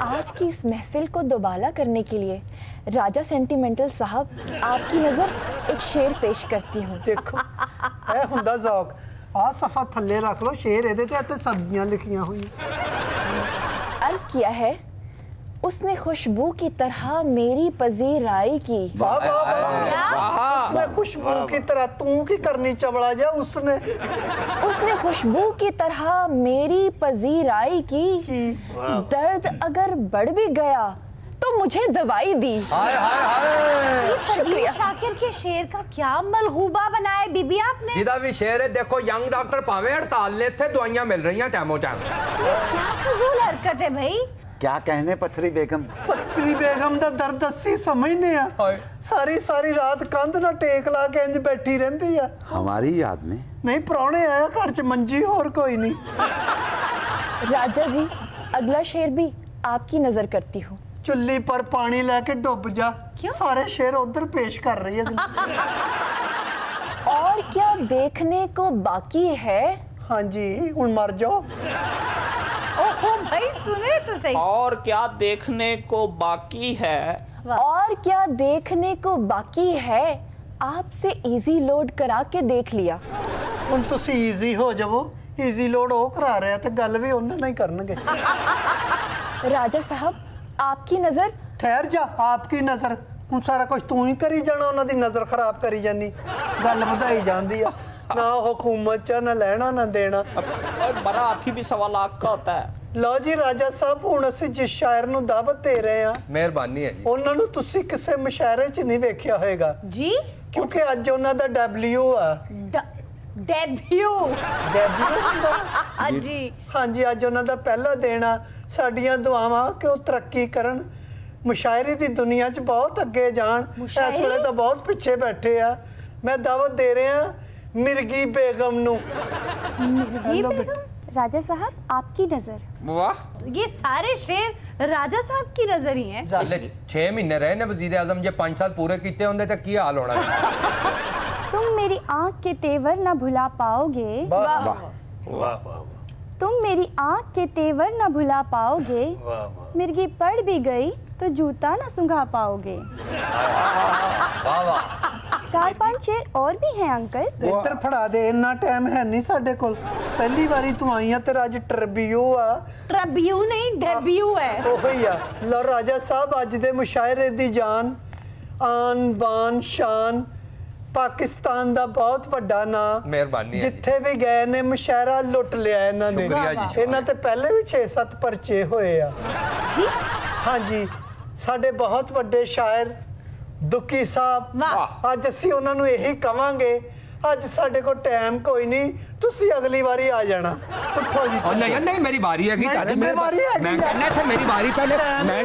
आज की इस महफिल को दोबाला करने के लिए राजा सेंटिमेंटल साहब आपकी नजर एक शेर पेश करती हूँ। ਦੇਖੋ ਇਹ ਹੁੰਦਾ ਜ਼ੌਕ। ਆਹ ਸਫਾ ਥੱਲੇ ਰੱਖ ਲਓ, ਸ਼ੇਰ ਇਹਦੇ ਤੇ ਅਤੇ ਸਬਜ਼ੀਆਂ ਲਿਖੀਆਂ ਹੋਈਆਂ। अर्ज किया है, उसने खुशबू की तरह मेरी पजीराई की। ਵਾਹ ਵਾਹ ਵਾਹ। ਉਸਨੇ ਖੁਸ਼ਬੂ की तरह, ਤੂੰ ਕੀ ਕਰਨੀ ਚਵਲਾ ਜਾ। ਉਸਨੇ उसने खुशबू की तरह मेरी पजीराई की। दर्द अगर बढ़ भी गया तो मुझे दवाई दी। हाय हाय हाय फरीद शाकिर के शेर का क्या मलगूबा बनाया बीबी आपने। जिदा भी शेर है, देखो यंग डॉक्टर भावे हड़ताल ले थे, दवाइयां मिल रही हैं टाइमो टाइम। क्या फजूल हरकत है भाई। क्या कहने पथरी बेगम? ਪਥਰੀ ਬੇਗਮ ਦਾ ਦਰਦ ਅਸੀਂ ਸਮਝਨੇ ਆ। ਹਾਏ। ਸਾਰੀ ਸਾਰੀ ਰਾਤ ਕੰਧ ਨਾਲ ਟੇਕ ਲਾ ਕੇ ਇੰਜ ਬੈਠੀ ਰਹਿੰਦੀ ਆ। हमारी याद में। ਨਹੀਂ ਪ੍ਰਾਹੁਣੇ ਆਇਆ ਘਰ ਚ, ਮੰਜੀ ਹੋਰ ਕੋਈ ਨਹੀਂ। राजा जी अगला शेर भी आपकी नजर करती हूँ। ਚੁੱਲੀ ਪਰ ਪਾਣੀ ਲੈ ਕੇ ਡੁੱਬ ਜਾ। क्यों? ਸਾਰੇ ਸ਼ੇਰ ਉਧਰ ਪੇਸ਼ ਕਰ ਰਹੀ ਹੈ। और क्या देखने को बाकी है। ਹਾਂਜੀ ਹੁਣ ਮਰ ਜਾਓ। ओहो भाई सुने तो सही। और क्या देखने को बाकी है? और क्या देखने को बाकी है, आपसे इजी लोड करा के देख लिया। ਹੁਣ ਤੁਸੀਂ ਈਜ਼ੀ ਹੋ ਜਾਵੋ, ਈਜ਼ੀ ਲੋਡ ਉਹ ਕਰਾ ਰਿਹਾ ਤੇ ਗੱਲ ਵੀ ਉਹਨਾਂ ਨਾਲ ਹੀ ਕਰਨਗੇ। राजा साहब, आपकी नजर। ਠਹਿਰ ਜਾ, ਆਪਕੀ ਨਜ਼ਰ। ਹੁਣ ਸਾਰਾ ਕੁਝ ਤੂੰ ਹੀ ਕਰੀ ਜਾਣਾ, ਉਹਨਾਂ ਦੀ ਨਜ਼ਰ ਖਰਾਬ ਕਰੀ ਜਾਨੀ, ਗੱਲ ਵਧਾਈ ਜਾਂਦੀ ਆ। ਨਾ ਹੁਕੂਮਤ ਚ ਨਾ ਲੈਣਾ ਨਾ ਦੇਣਾ। बड़ा हाथी भी 1.25 लाख का होता है। ਲਓ ਜੀ ਰਾਜਾ ਸਾਹਿਬ, ਹੁਣ ਅਸੀਂ ਜਿਸ ਸ਼ਾਇਰ ਨੂੰ ਦਾਵਤ ਦੇ ਰਹੇ ਹਾਂ ਮਿਹਰਬਾਨੀ ਹੈ ਜੀ। ਉਹਨਾਂ ਨੂੰ ਤੁਸੀਂ ਕਿਸੇ ਮੁਸ਼ਾਇਰੇ 'ਚ ਨਹੀਂ ਵੇਖਿਆ ਹੋਏਗਾ, जी ਕਿਉਂਕਿ ਅੱਜ ਉਹਨਾਂ ਦਾ ਡੈਬਿਊ ਆ। डेब्यू। ਡੈਬਿਊ ਹੁੰਦਾ? हाँ जी। ਹਾਂਜੀ, ਅੱਜ ਉਹਨਾਂ ਦਾ ਪਹਿਲਾ ਦਿਨ ਆ। ਸਾਡੀਆਂ ਦੁਆਵਾਂ ਕਿ ਉਹ ਤਰੱਕੀ ਕਰਨ, ਮੁਸ਼ਾਇਰੇ ਦੀ ਦੁਨੀਆ 'ਚ ਬਹੁਤ ਅੱਗੇ ਜਾਣ। ਇਸ ਵੇਲੇ ਤਾਂ ਬਹੁਤ ਪਿੱਛੇ ਬੈਠੇ ਆ। ਮੈਂ ਦਾਵਤ ਦੇ ਰਿਹਾ ਮਿਰਗੀ ਬੇਗਮ ਨੂੰ। ਹੈਲੋ ਬੇਟਾ। राजा साहब, आपकी नजर। वाह, ये सारे शेर राजा साहब की नजर ही हैं। ਹਲੇ 6 ਮਹੀਨੇ ਰਹੇ ਨੇ ਵਜ਼ੀਰ ਆਜ਼ਮ, ਜੇ 5 ਸਾਲ ਪੂਰੇ ਕੀਤੇ ਹੁੰਦੇ ਤਾਂ ਕੀ ਹਾਲ ਹੋਣਾ ਸੀ। तुम मेरी आंख के तेवर न भुला पाओगे, ਵਾਹ वाह वाह तुम मेरी आंख के तेवर न भुला पाओगे, मिर्गी पड़ भी गई तो जूता न सुंघा पाओगे। ਵਾਹ ਵਾਹ। 4-5 शेर और भी हैं अंकल। ਇੱਧਰ ਫੜਾ ਦੇ, ਇੰਨਾ ਟਾਈਮ ਹੈ ਨਹੀਂ ਸਾਡੇ ਕੋਲ। ਪਹਿਲੀ ਵਾਰੀ ਤੂੰ ਆਈ ਆ, ਤੇਰਾ ਅੱਜ ਟਰਬਿਊ ਆ। ट्रब्यू नहीं, डेब्यू है। ਉਹੀ ਆ। ਲਓ ਰਾਜਾ ਸਾਹਿਬ, ਅੱਜ ਦੇ ਮੁਸ਼ਾਇਰੇ ਦੀ ਜਾਨ, ਆਨ ਬਾਨ ਸ਼ਾਨ, ਪਾਕਿਸਤਾਨ ਦਾ ਬਹੁਤ ਵੱਡਾ ਨਾਂ। ਮਿਹਰਬਾਨੀ ਹੈ ਜੀ। ਜਿੱਥੇ ਵੀ ਗਏ ਨੇ ਮੁਸ਼ਾਇਰਾ ਲੁੱਟ ਲਿਆ ਇਹਨਾਂ ਨੇ। ਸ਼ੁਕਰੀਆ ਜੀ। ਇਹਨਾਂ ਤੇ ਪਹਿਲੇ ਵੀ 6-7 ਪਰਚੇ ਹੋਏ ਆ। जी ਹਾਂਜੀ, ਸਾਡੇ ਬਹੁਤ ਵੱਡੇ ਸ਼ਾਇਰ ਦੁੱਕੀ ਸਾਹਿਬ, वाह। ਅੱਜ ਅਸੀਂ ਉਹਨਾਂ ਨੂੰ ਇਹੀ ਕਵਾਂਗੇ, ਅੱਜ ਸਾਡੇ ਕੋਲ ਟਾਈਮ ਕੋਈ ਨਹੀਂ, ਤੁਸੀਂ ਅਗਲੀ ਵਾਰੀ ਆ ਜਾਣਾ। ਉੱਠੋ ਜੀ। और नहीं नहीं, मेरी बारी है कि नहीं, दादी, मेरी बारी है कि मैं यार। कहना था मेरी बारी पहले। मैं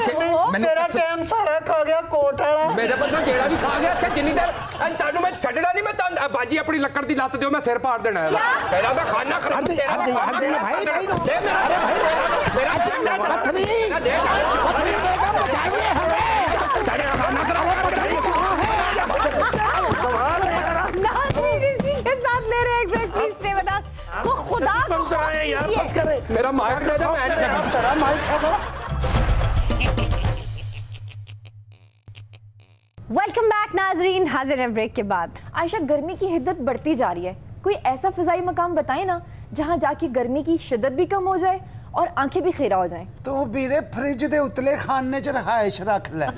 मैंने ਤੇਰਾ ਟਾਈਮ ਸਾਰਾ ਖਾ ਗਿਆ ਕੋਟ ਵਾਲਾ। ਮੇਰੇ ਬੰਦਾ ਜਿਹੜਾ ਵੀ ਖਾ ਗਿਆ ਤੇ ਜਿੰਨੀ ਦੇਰ ਤੁਹਾਨੂੰ ਮੈਂ ਛੱਡਣਾ ਨਹੀਂ। ਮੈਂ ਤਾਂ ਬਾਜੀ ਆਪਣੀ ਲੱਕੜ ਦੀ ਲੱਤ ਦਿਓ, ਮੈਂ ਸਿਰ ਪਾੜ ਦੇਣਾ ਹੈ। ਤੇਰਾ ਮੈਂ ਖਾਣਾ ਖਰਾਬ ਤੇਰਾ ਭਾਈ ਦੇ ਮੇਰਾ। ਅਰੇ ਭਾਈ ਮੇਰਾ ਚੰਗਾ ਪੱਥਰੀ ਨਾ ਦੇ ਪੱਥਰੀ ਦੇਗਾ, ਬਚਾਈਏ हमें। तेरा खाना खराब पत्थरी कहां है? नाज़रीन, इसी के साथ ले रहे हैं एक break, please stay with us. वो खुदा को यार मत करे। मेरा माइक दे दो, मैं तेरा माइक है वो। वेलकम बैक नाजरीन, हाजिर हैं ब्रेक के बाद। आयशा, गर्मी की हिद्दत बढ़ती जा रही है, कोई ऐसा फिजाई मकाम बताएं ना जहां जाके गर्मी की शिद्दत भी कम हो जाए और आंखें भी खीरा हो जाएं। तो ਵੀਰੇ ਫ੍ਰਿਜ ਦੇ ਉਤਲੇ ਖਾਨੇ 'ਚ ਰਹਾਇਸ਼ ਰੱਖ ਲੈ।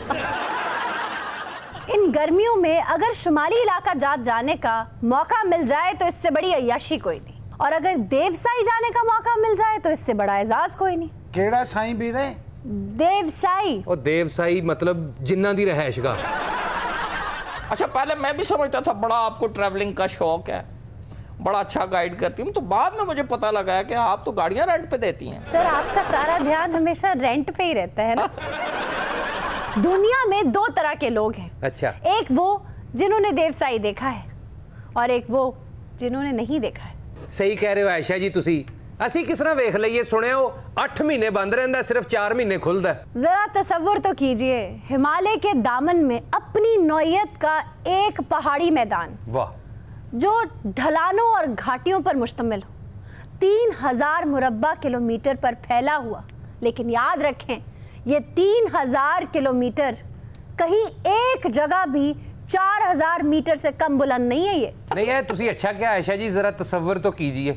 इन गर्मियों में अगर शुमाली इलाका जाने का मौका मिल जाए तो इससे बड़ी अय्याशी कोई नहीं, और अगर देवसाई जाने का मौका मिल जाए तो इससे बड़ा एजाज कोई नहीं। ਕਿਹੜਾ ਸਾਈਂ ਵੀਰੇ? देवसाई। ਉਹ ਦੇਵਸਾਈ मतलब जिन्ना दी रहائशगाह। अच्छा, पहले मैं भी समझता था बड़ा आपको ट्रैवलिंग का शौक है, बड़ा अच्छा गाइड करती हूँ, तो बाद में मुझे पता लगा है कि आप तो गाड़ियाँ रेंट पे देती हैं। सर, आपका सारा ध्यान हमेशा रेंट पे ही रहता है ना। दुनिया में 2 तरह के लोग हैं। अच्छा। एक वो जिन्होंने देवसाई देखा है, और एक वो जिन्होंने नहीं देखा है। सही कह रहे हो आयशा जी ਤੁਸੀਂ। ਅਸੀਂ किस तरह ਵੇਖ ਲਈਏ? ਸੁਣਿਆ ਉਹ 8 ਮਹੀਨੇ ਬੰਦ ਰਹਿੰਦਾ, सिर्फ 4 ਮਹੀਨੇ खुलता है। जरा तसव्वुर तो कीजिए, हिमालय के दामन में अपनी नौयत का एक पहाड़ी मैदान वाह। जो ढलानों और घाटियों पर मुश्तमिल हो, 3000 मुरब्बा किलोमीटर पर फैला हुआ। लेकिन याद रखें, ये 3000 किलोमीटर कहीं एक जगह भी 4000 मीटर से कम बुलंद नहीं है। ये नहीं है ਤੁਸੀਂ अच्छा क्या आयशा जी, जरा तसव्वुर तो कीजिए।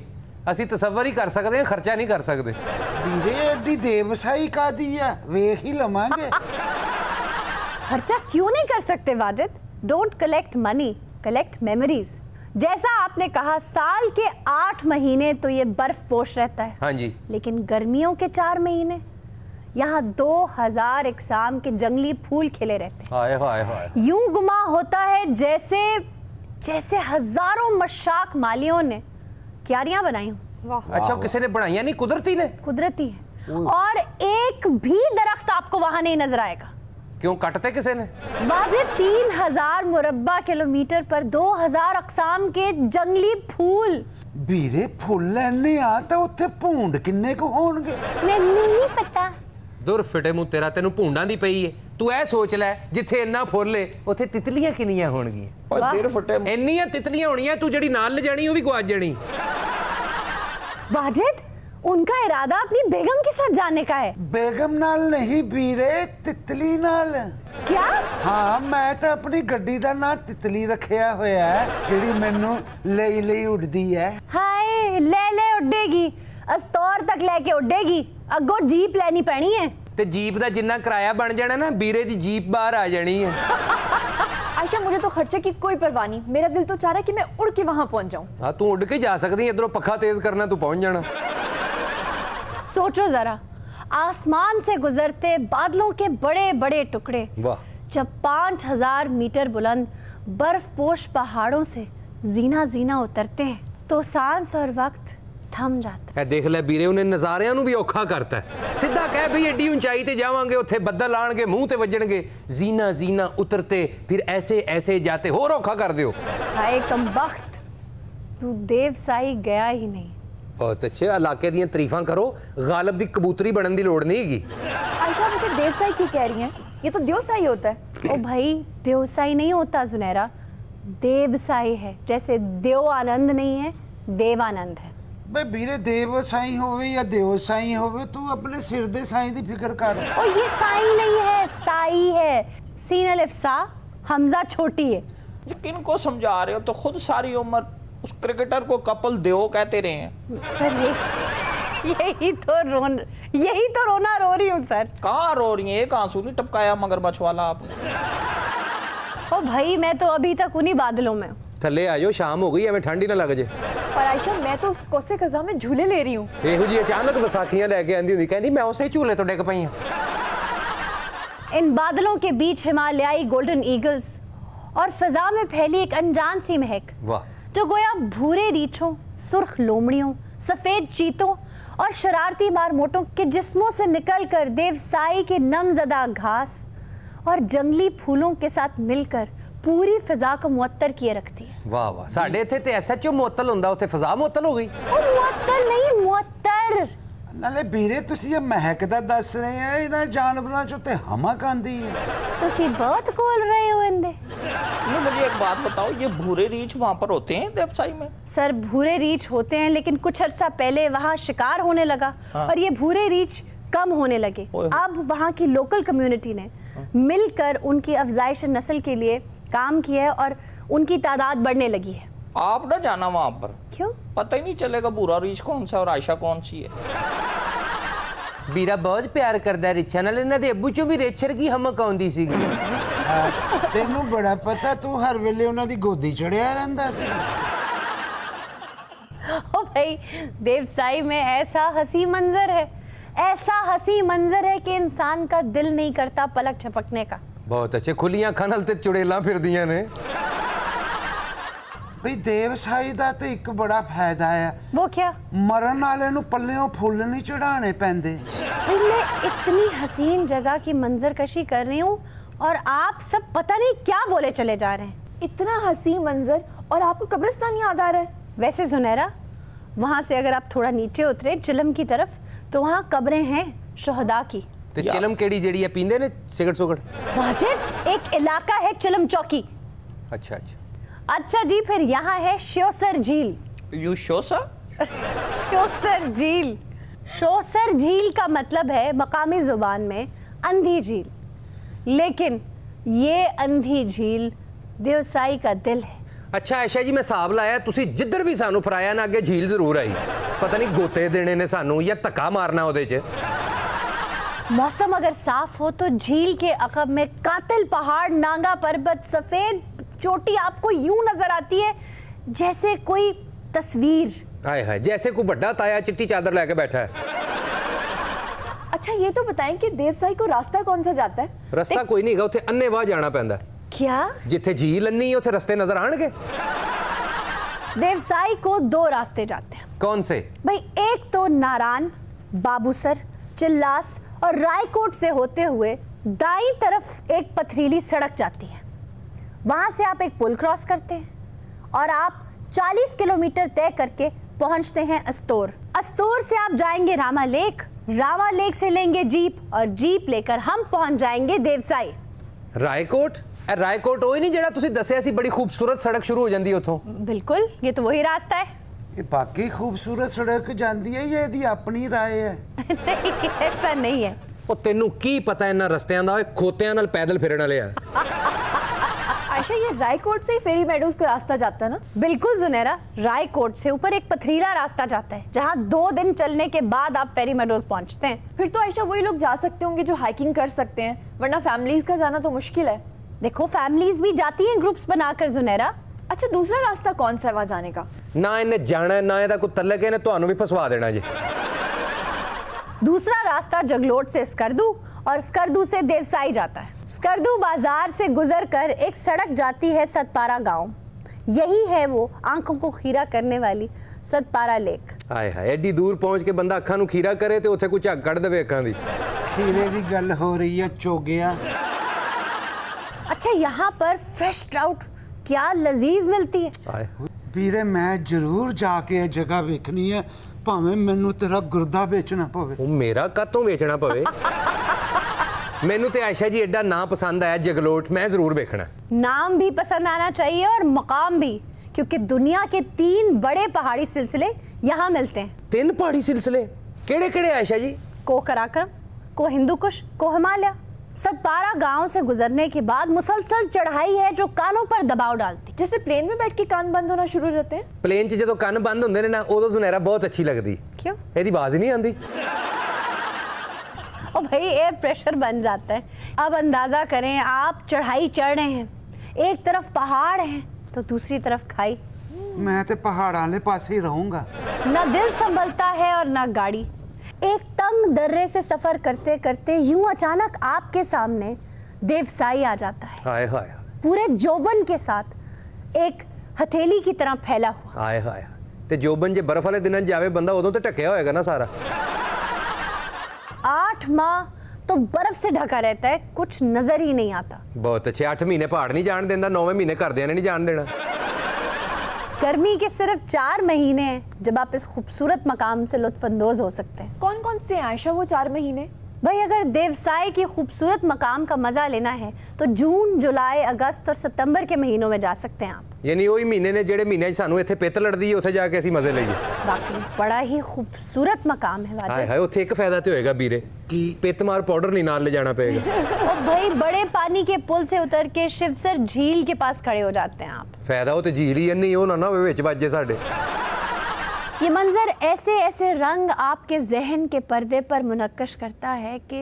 ਅਸੀਂ तसव्वुर ही कर सकते हैं, खर्चा नहीं कर सकते। ਵੀਰੇ ਐਡੀ ਦੇਵਸਾਈ ਕਾਦੀ ਆ, ਵੇਖ ਹੀ ਲਵਾਂਗੇ। खर्चा क्यों नहीं कर सकते Wajid? Don't collect money, collect memories. जैसा आपने कहा, साल के 8 महीने तो ये बर्फ पोश रहता है। हाँ जी। लेकिन गर्मियों के 4 महीने यहाँ 2000 इकसाम के जंगली फूल खिले रहते हाय हाय हाय। हैं। यूं गुमा होता है जैसे हजारों मशाक मालियों ने क्यारियां बनाई हूं। अच्छा, किसी ने बनाई नहीं, कुदरती ने? कुदरती है, और एक भी दरख्त आपको वहां नहीं नजर आएगा। क्यों कटते किसी ने? वाजिद 3000 मुरब्बा किलोमीटर पर 2000 अकसाम के जंगली फूल। ਵੀਰੇ ਫੁੱਲ ਲੈਣੇ ਆ ਤਾਂ ਉੱਥੇ ਭੂੰਡ ਕਿੰਨੇ ਕੁ ਹੋਣਗੇ? ਮੈਨੂੰ ਨਹੀਂ ਪਤਾ। ਦੁਰ ਫਿਟੇ ਮੂੰਹ ਤੇਰਾ, ਤੈਨੂੰ ਭੂੰਡਾਂ ਦੀ ਪਈ ਏ। ਤੂੰ ਇਹ ਸੋਚ ਲੈ, ਜਿੱਥੇ ਇੰਨਾ ਫੁੱਲ ਏ ਉੱਥੇ ਤਿਤਲੀਆਂ ਕਿੰਨੀਆਂ ਹੋਣਗੀਆਂ? और सिर फटे ਇੰਨੀਆਂ ਤਿਤਲੀਆਂ ਹੋਣੀਆਂ, ਤੂੰ ਜਿਹੜੀ ਨਾਲ ਲੈ ਜਾਣੀ ਉਹ ਵੀ ਗਵਾਚ ਜਾਣੀ। वाजिद, उनका इरादा अपनी बेगम के साथ जाने का है। बेगम नाल नहीं बीरे, तितली नाल। क्या? हाँ, मैं तो अपनी गड्डी दा नाम तितली रखिया होया है, जिहड़ी मैनू लई लई उड़दी है। हाय, ले उड़ेगी, अस्तौर तक लेके उड़ेगी, अगो जीप लेनी पैनी है। ते जीप दा जिन्ना किराया बन जाना ना, बीरे दी जीप बाहर आ जानी है। आयशा, मुझे तो खर्चे की कोई परवाह नहीं, मेरा दिल तो चाह रहा है कि मैं उड़ के वहां पहुंच जाऊं। हाँ, तू उड़ के जा सकती है, इधरों पक्खा तेज करना, तू पहुंच जाना। सोचो जरा, आसमान से गुजरते बादलों के बड़े बड़े टुकड़े वाह। जब 5000 मीटर बुलंद बर्फपोश पहाड़ों से जीना जीना उतरते हैं तो सांस और वक्त थम जाता है। देख ले बीरे, उन्हें नज़ारियां नू भी औखा करता है। सीधा कह भी एडी ऊंचाई ते जावांगे, उत्थे बद्दल आणगे, मुंह ते वजणगे, जीना जीना उतरते, फिर ऐसे ऐसे जाते, होर औखा कर दियो। हाय कमबख्त, तू देवसाई गया ही नहीं। बहुत अच्छे, इलाके दी तारीफां करो, गालिब दी कबूतरी बनने दी लोड़ नहीं हैगी। आयशा, वैसे देवसाई क्यों कह रही हैं? ये तो देवसाई होता है। ओ भाई, देवसाई नहीं होता जुनैरा, देवसाई है। जैसे देव आनंद नहीं है, देवानंद है। बे बीरे, देव साईं होवे या देव साईं होवे, तू अपने सिर दे साईं दी फिक्र कर। और ये साई नहीं है, साई है। सीन अलिफ सा, हमजा छोटी है। ये किन को समझा रहे हो? तो खुद सारी उम्र उस क्रिकेटर को कपल देव कहते रहे हैं। सर यही तो रोना रो रही हूँ सर। कहाँ रो रही हैं? एक आंसू नहीं टपकाया मगरमच्छ वाला आपने। ओ भाई, मैं तो अभी तक उन्हीं बादलों में हूँ। थले आ जाओ, शाम हो गई, हमें ठंड ही ना लग जाए। पर आयशा, मैं तो उस कोसे कज़ा में झूले ले रही हूँ। ਇਹੋ जी अचानक विसाखियां लेके आंदी हुंदी, कहंदी मैं उसे झूले तो डिग पई हां। इन बादलों के बीच हिमालयाई गोल्डन ईगल्स और फिजा में फैली एक अनजान सी महक, वाह। जो गोया भूरे रीछों, सुर्ख लोमड़ियों, सफेद चीतों और शरारती मारमोटों के जिस्मों से निकलकर देवसाई के नमजदा घास और जंगली फूलों के साथ मिलकर पूरी फिजा को मुअत्तर किए रखती है। वाह वाह, साडे इत्थे ते एसएचओ मुअत्तल हुंदा, उत्थे फिजा मुअत्तल हो गई। ओ मुअत्तर नहीं, मुअत्तर। नाले बीरे, तुसी ये महक दा दस रहे हैं, इन्हां जानवरां चों ते हमक आंदी है। तुसी बहुत बोल रहे हो इंदे। नहीं, मुझे एक बात बताओ, ये भूरे रीछ वहाँ पर होते हैं देवसाई में? सर, भूरे रीछ होते हैं, लेकिन कुछ अरसा पहले वहाँ शिकार होने लगा और ये भूरे रीछ कम होने लगे। अब वहाँ की लोकल कम्युनिटी ने मिलकर उनकी अफजाइश नस्ल के लिए काम किया है और उनकी तादाद बढ़ने लगी है। आप ना जाना वहाँ पर। क्यों? पता ही नहीं चलेगा भूरा रीछ कौन सा और आयशा कौन सी है। बीरा बहुत प्यार करदा रिछा नाल, इन्हां दे अब्बू चों भी रेछर की हमक आउंदी सीगी। तेनू बड़ा पता, तू हर वेले उन्हां दी गोदी चढ़िया रहिंदा सी। ओ भाई, देवसाई में ऐसा हंसी मंजर है, ऐसा हंसी मंजर है कि इंसान का दिल नहीं करता पलक झपकने का। बहुत अच्छे, खुलियां खनल ते चुड़ेलां फिरदियां ने। भई देवसाई दा ते एक बड़ा फायदा है, वो क्या? मरन वाले नू पल्लेओं फुੱਲ नहीं चढ़ाने पैंदे। भाई, मैं इतनी हसीन जगह की मंजरकशी कर रही हूँ और आप सब पता नहीं क्या बोले चले जा रहे हैं। इतना हसी मंजर और आपको कब्रिस्तान याद आ रहा है? वैसे सुनहरा, वहाँ से अगर आप थोड़ा नीचे उतरे चिलम की तरफ तो वहाँ कब्रें हैं शोहदा की। ते चिलम केड़ी जेड़ी है पींदे ने सिगरेट सुगड़? वाजिद, एक इलाका है चिलम चौकी। अच्छा अच्छा अच्छा जी, फिर यहाँ है श्योसर झील। यू शोसा? श्योसर झील। श्योसर झील का मतलब है मकामी जुबान में अंधी झील, लेकिन ये अंधी झील देवसाई का दिल है। अच्छा आयशा जी, मैं हिसाब लाया, तुसी जिधर भी सानू फराया ना, अगे झील जरूर आई। पता नहीं गोते देने ने सानू या धक्का मारना ओदे च। मौसम अगर साफ हो तो झील के अकब में कातिल पहाड़, नांगा पर्वत, सफेद चोटी आपको यूं नजर आती है जैसे कोई तस्वीर। हाय हाय, जैसे कोई बड़ा ताया चिट्टी चादर लेके बैठा है। अच्छा, ये तो बताएं कि देवसाई को रास्ता कौन सा जाता है? रास्ता कोई नहीं है, उत्थे अन्नेवाह जाना पैंदा। क्या? जिथे झील अन्नी है, उत्थे रास्ते नजर आणगे। देवसाई को दो रास्ते जाते हैं। कौन से? भाई, एक तो नारान, बाबूसर, चिल्लास और रायकोट से होते हुए दाईं तरफ एक पथरीली सड़क जाती है। वहां से आप एक पुल क्रॉस करते हैं और आप 40 किलोमीटर तय करके पहुंचते हैं अस्तोर। अस्तोर से आप जाएंगे रामा लेक, रामा लेक से लेंगे जीप और जीप लेकर हम पहुंच जाएंगे देवसाई। रायकोट? रायकोट वही नहीं जेड़ा तुसी दसिया सी, बड़ी खूबसूरत सड़क शुरू हो जाती है उथों? बिल्कुल, ये तो वही रास्ता है। ये बाकी खूबसूरत सड़क जाती है या ਇਹਦੀ ਆਪਣੀ ਰਾਏ ਹੈ? नहीं, ऐसा नहीं है। ਉਹ ਤੈਨੂੰ ਕੀ ਪਤਾ ਇਹਨਾਂ ਰਸਤਿਆਂ ਦਾ, ਓਏ ਖੋਤਿਆਂ ਨਾਲ ਪੈਦਲ ਫਿਰਨ ਵਾਲੇ ਆ। आयशा, ये रायकोट से ही फेरी मेडोज का रास्ता जाता है ना? बिल्कुल जुनेरा, रायकोट से ऊपर एक पथरीला रास्ता जाता है जहाँ 2 दिन चलने के बाद आप फेरी मेडोज पहुँचते हैं। फिर तो आयशा वही लोग जा सकते होंगे जो हाइकिंग कर सकते हैं, वरना फैमिलीज का जाना तो मुश्किल है। देखो फैमिलीज भी जाती हैं ग्रुप्स बनाकर जुनेरा। अच्छा, दूसरा रास्ता कौन सा है वहाँ जाने का? ਨਾ ਇਹਨੇ ਜਾਣਾ ਨਾ ਇਹਦਾ ਕੋਈ ਤਲਕ ਇਹਨੇ ਤੁਹਾਨੂੰ ਵੀ ਫਸਵਾ ਦੇਣਾ ਜੀ। दूसरा रास्ता जगलोट से स्कर्दू और स्कर्दू से देवसाई जाता है। स्कर्दू बाजार से गुजर कर एक सड़क जाती है सतपारा गांव। यही है वो आंखों को खीरा करने वाली सतपारा लेक। ਹਾਏ ਹਾਏ, ਐਡੀ ਦੂਰ ਪਹੁੰਚ ਕੇ ਬੰਦਾ ਅੱਖਾਂ ਨੂੰ ਖੀਰਾ ਕਰੇ ਤੇ ਉੱਥੇ ਕੋਈ ਝੱਗ ਕੱਢ ਦੇਵੇ ਅੱਖਾਂ ਦੀ। खीरे की गल हो रही है चोगया। अच्छा, यहाँ पर फ्रेश ट्राउट क्या लजीज मिलती है। ਹਾਏ ਵੀਰੇ ਮੈਂ ਜ਼ਰੂਰ ਜਾ ਕੇ ਇਹ ਜਗ੍ਹਾ ਵੇਖਣੀ ਹੈ, ਭਾਵੇਂ ਮੈਨੂੰ ਤੇਰਾ ਗੁਰਦਾ ਵੇਚਣਾ ਪਵੇ। ਉਹ ਮੇਰਾ ਕਾਤੋਂ ਵੇਚਣਾ ਪਵੇ। ਮੈਨੂੰ ਤੇ ਆਇਸ਼ਾ ਜੀ ਐਡਾ ਨਾਂ ਪਸੰਦ ਆਇਆ ਜਗਲੋਟ, ਮੈਂ ਜ਼ਰੂਰ ਵੇਖਣਾ। नाम भी पसंद आना चाहिए और मकाम भी, क्योंकि दुनिया के 3 बड़े पहाड़ी सिलसिले यहाँ मिलते हैं। 3 ਪਹਾੜੀ ਸਿਲਸਿਲੇ ਕਿਹੜੇ ਕਿਹੜੇ ਆਇਸ਼ਾ जी? को कराक्रम, को हिंदू कुश, को हिमालय। सतपारा गांव से गुजरने के बाद मुसलसल चढ़ाई है जो कानों पर दबाव डालती। जैसे प्लेन में बैठ के कान बंद होना शुरू रहते हैं। ਪਲੇਨ 'ਚ ਜਦੋਂ ਕੰਨ ਬੰਦ ਹੁੰਦੇ ਨੇ ਨਾ ਉਦੋਂ ਸੁਨਹਿਰਾ ਬਹੁਤ ਅੱਛੀ ਲੱਗਦੀ। क्यों? ਇਹਦੀ ਆਵਾਜ਼ ਨਹੀਂ ਆਉਂਦੀ। ओ भाई, एयर प्रेशर बन जाता है। अब अंदाजा करें, आप चढ़ाई चढ़ रहे हैं, एक तरफ पहाड़ है तो दूसरी तरफ खाई। मैं तो पहाड़ वाले पास ही रहूंगा। न दिल संभलता है और न गाड़ी। एक तंग दर्रे से सफर करते करते यूं अचानक आपके सामने देवसाई आ जाता है, ਹਾਏ ਹਾਏ पूरे जोबन के साथ एक हथेली की तरह फैला हुआ। ਹਾਏ ਹਾਏ। ਤੇ ਜੋਬਨ ਜੇ ਬਰਫ਼ ਵਾਲੇ ਦਿਨਾਂ 'ਚ ਜਾਵੇ ਬੰਦਾ ਉਦੋਂ ਤੇ ਢੱਕਿਆ ਹੋਏਗਾ ਨਾ ਸਾਰਾ। 8 माह तो बर्फ से ढका रहता है, कुछ नजर ही नहीं आता। ਬਹੁਤ ਅੱਛੇ। 8 ਮਹੀਨੇ ਪਹਾੜ ਨਹੀਂ ਜਾਣ ਦਿੰਦਾ, 9ਵੇਂ ਮਹੀਨੇ ਘਰਦਿਆਂ ਨੇ ਨਹੀਂ ਜਾਣ ਦੇਣਾ। गर्मी के सिर्फ 4 महीने हैं जब आप इस खूबसूरत मकाम से लुत्फानंदोज हो सकते हैं। कौन कौन से हैं आयशा वो 4 महीने? भाई, अगर देवसाई की खूबसूरत मकाम का मजा लेना है तो जून, जुलाई, अगस्त और सितंबर के महीनों में जा सकते हैं आप। ਯਾਨੀ ਉਹੀ ਮਹੀਨੇ ਨੇ ਜਿਹੜੇ ਮਹੀਨੇ 'ਚ ਸਾਨੂੰ ਇੱਥੇ ਪਿੱਤ ਲੜਦੀ ਹੈ, ਉੱਥੇ ਜਾ ਕੇ ਅਸੀਂ ਮਜ਼ੇ ਲਈਏ। बाकी बड़ा ही खूबसूरत मकाम है ਹਾਏ वाजिद। ਹਾਏ, ਉੱਥੇ ਇੱਕ ਫਾਇਦਾ ਤੇ ਹੋਏਗਾ ਵੀਰੇ, ਕੀ? ਪਿੱਤ ਮਾਰ ਪਾਊਡਰ ਨਹੀਂ ਨਾਲ ਲੈ ਜਾਣਾ ਪਏਗਾ। और भाई, बड़े पानी के पुल से उतर के शिवसर झील के पास खड़े हो जाते हैं आप। ਫਾਇਦਾ ਉਹ ਤੇ ਝੀਲ ਹੀ ਇੰਨੀ, ਉਹ ਨਾ ਹੋਵੇ ਵਿੱਚ ਵੱਜੇ ਸਾਡੇ। ये मंजर ऐसे ऐसे रंग आपके जहन के पर्दे पर मुनक्कश करता है कि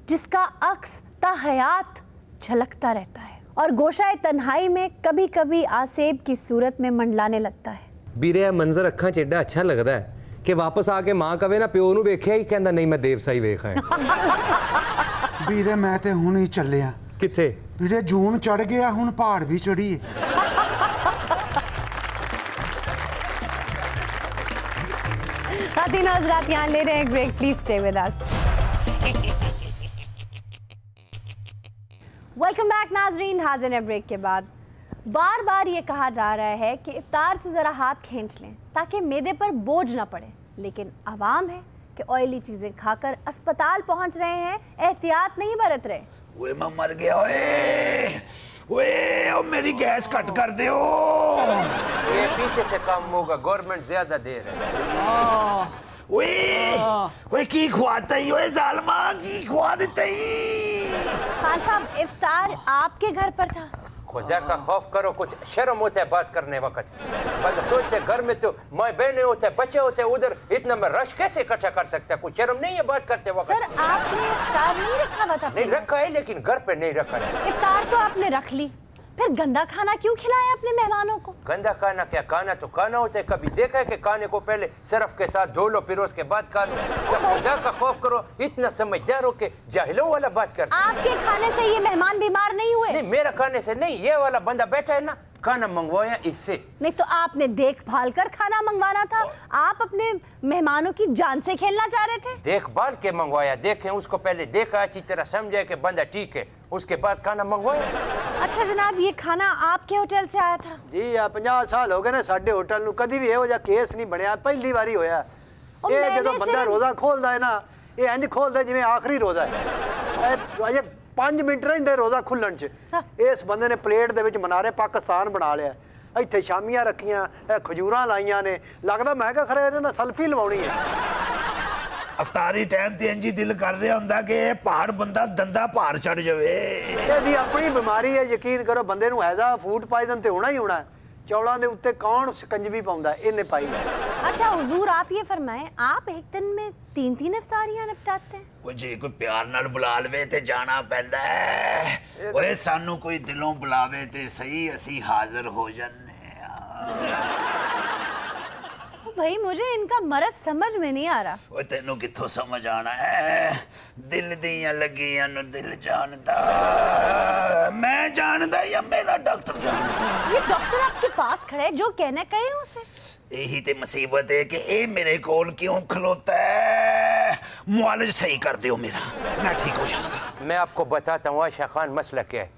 जिसका अक्स ताहयात झलकता रहता है और गोशाए तन्हाई में कभी कभी आसेब की सूरत में मंडलाने लगता है। ਵੀਰੇ ਇਹ ਮੰਜ਼ਰ ਅੱਖਾਂ 'ਚ ਐਡਾ ਅੱਛਾ ਲੱਗਦਾ ਹੈ ਕਿ ਵਾਪਸ ਆ ਕੇ ਮਾਂ ਕਵੇ ਨਾ ਪਿਓ ਨੂੰ ਵੇਖਿਆ ਹੀ, ਕਹਿੰਦਾ ਨਹੀਂ ਮੈਂ ਦੇਵਸਾਈ ਵੇਖ ਆਇਆ। ਵੀਰੇ ਮੈਂ ਤੇ ਹੁਣ ਹੀ ਚੱਲਿਆ। ਕਿੱਥੇ? ਵੀਰੇ ਜੂਨ ਚੜ ਗਿਆ, ਹੁਣ ਪਹਾੜ ਵੀ ਚੜੀਏ। खातिन हज़रात, यहाँ ले रहे हैं break, please stay with us. Welcome back नाजरीन, हाजिर हैं ब्रेक के बाद। बार बार ये कहा जा रहा है कि इफ्तार से ज़रा हाथ खींच लें ताकि मैदे पर बोझ ना पड़े, लेकिन आवाम है कि ऑयली चीज़ें खाकर अस्पताल पहुंच रहे हैं, एहतियात नहीं बरत रहे। ओए मैं मर गया। ओए ओए ओ मेरी गैस कट कर दे। ये पीछे से काम होगा, गवर्नमेंट ज्यादा दे रही है। ओए ओए की खुआता ही। ओए जालमा की खुआ देते ही। खान साहब, इफ्तार आपके घर पर था। खुदा का खौफ करो, कुछ शर्म होता है बात करने वक्त। बंदा सोचते घर में तो माँ बहने होते हैं, बच्चे होते हैं, उधर इतना में रश कैसे इकट्ठा कर सकता है? कुछ शर्म नहीं है बात करते वक्त? सर, आपने इफ्तार नहीं रखा हुआ था? नहीं रखा है, लेकिन घर पे नहीं रखा है। इफ्तार तो आपने रख ली, फिर गंदा खाना क्यों खिलाया अपने मेहमानों को? गंदा खाना क्या, खाना तो खाना होता है। कभी देखा है कि खाने को पहले सरफ के साथ धो लो फिर उसके बाद खा लो? खुदा का खौफ करो, इतना समझदार हो के जाहिलों वाला बात करते। आपके खाने से ये मेहमान बीमार नहीं हुए? नहीं, मेरा खाने से नहीं, ये वाला बंदा बैठा है ना, खाना मंगवाया इससे। नहीं तो आपने देखभाल कर खाना मंगवाना था। आप अपने मेहमानों की जान से खेलना चाह रहे थे। देखभाल के मंगवाया, देखें उसको पहले देखा, अच्छी तरह समझा कि बंदा ठीक है, उसके बाद खाना मंगवाया। अच्छा जनाब, ये खाना आपके होटल से आया था? जी 50 साल हो गए ने साडे होटल ਨੂੰ ਕਦੀ ਵੀ ਇਹੋ ਜਿਹਾ ਕੇਸ ਨਹੀਂ ਬਣਿਆ, ਪਹਿਲੀ ਵਾਰੀ ਹੋਇਆ। ਇਹ ਜਦੋਂ ਬੰਦਾ ਰੋਜ਼ਾ ਖੋਲਦਾ ਹੈ ਨਾ, ਇਹ ਇੰਜ ਖੋਲਦਾ ਜਿਵੇਂ ਆਖਰੀ ਰੋਜ਼ਾ ਹੈ। ਇਹ 5 ਮਿੰਟ ਰਹਿੰਦੇ ਰੋਜ਼ਾ ਖੁੱਲਣ 'ਚ। ਇਸ ਬੰਦੇ ਨੇ ਪਲੇਟ ਦੇ ਵਿੱਚ ਮਨਾਰੇ ਪਾਕਿਸਤਾਨ ਬਣਾ ਲਿਆ। ਇੱਥੇ ਸ਼ਾਮੀਆਂ ਰੱਖੀਆਂ, ਇਹ ਖਜੂਰਾਂ ਲਾਈਆਂ ਨੇ, ਲੱਗਦਾ ਮੈਂ ਕਿਹਾ ਖਰੇ ਇਹਦੇ ਨਾਲ ਸੈਲਫੀ ਲਵਾਉਣੀ ਹੈ। ਅਫਤਾਰੀ ਟਾਈਮ ਤੇ ਇੰਜ ਹੀ ਦਿਲ ਕਰ ਰਿਹਾ ਹੁੰਦਾ ਕਿ ਇਹ ਪਹਾੜ ਬੰਦਾ ਦੰਦਾ ਭਾਰ ਚੜ ਜਾਵੇ। ਇਹਦੀ ਆਪਣੀ ਬਿਮਾਰੀ ਹੈ, ਯਕੀਨ ਕਰੋ ਬੰਦੇ ਨੂੰ ਐਜ਼ਾ ਫੂਡ ਪਾਇਜ਼ਨ ਤੇ ਹੋਣਾ ਹੀ ਹੋਣਾ ਹੈ। ਚੌਲਾਂ ਦੇ ਉੱਤੇ ਕੌਣ ਸਕੰਜਵੀ ਪਾਉਂਦਾ, ਇਹਨੇ ਪਾਈ ਹੈ। अच्छा हुजूर आप ये फरमाएं, आप एक दिन में 3-3 इफ्तारियां निपटाते हैं? ਉਹ ਜੇ ਕੋਈ ਪਿਆਰ ਨਾਲ ਬੁਲਾ ਲਵੇ ਤੇ ਜਾਣਾ ਪੈਂਦਾ ਹੈ। ਓਏ ਸਾਨੂੰ ਕੋਈ ਦਿਲੋਂ ਬੁਲਾਵੇ ਤੇ ਸਹੀ ਅਸੀਂ ਹਾਜ਼ਰ ਹੋ ਜੰਨੇ ਆ। ओ भाई मुझे इनका मरज समझ में नहीं आ रहा। ਓਏ ਤੈਨੂੰ ਕਿੱਥੋਂ ਸਮਝ ਆਣਾ ਹੈ? ਦਿਲ ਦੀਆਂ ਲੱਗੀਆਂ ਨੂੰ ਦਿਲ ਜਾਣਦਾ। ਮੈਂ ਜਾਣਦਾ ਜਾਂ ਮੇਰਾ ਡਾਕਟਰ ਜਾਣਦਾ? ये डॉक्टर आपके पास खड़े हैं, जो कहना कहे उसे। यही तो मुसीबत है कि ये मेरे कोल क्यों खलोता है। मुआलज सही कर दो मेरा, मैं ठीक हो जाऊंगा। मैं आपको बताता हूँ आयशा खान मसला क्या है।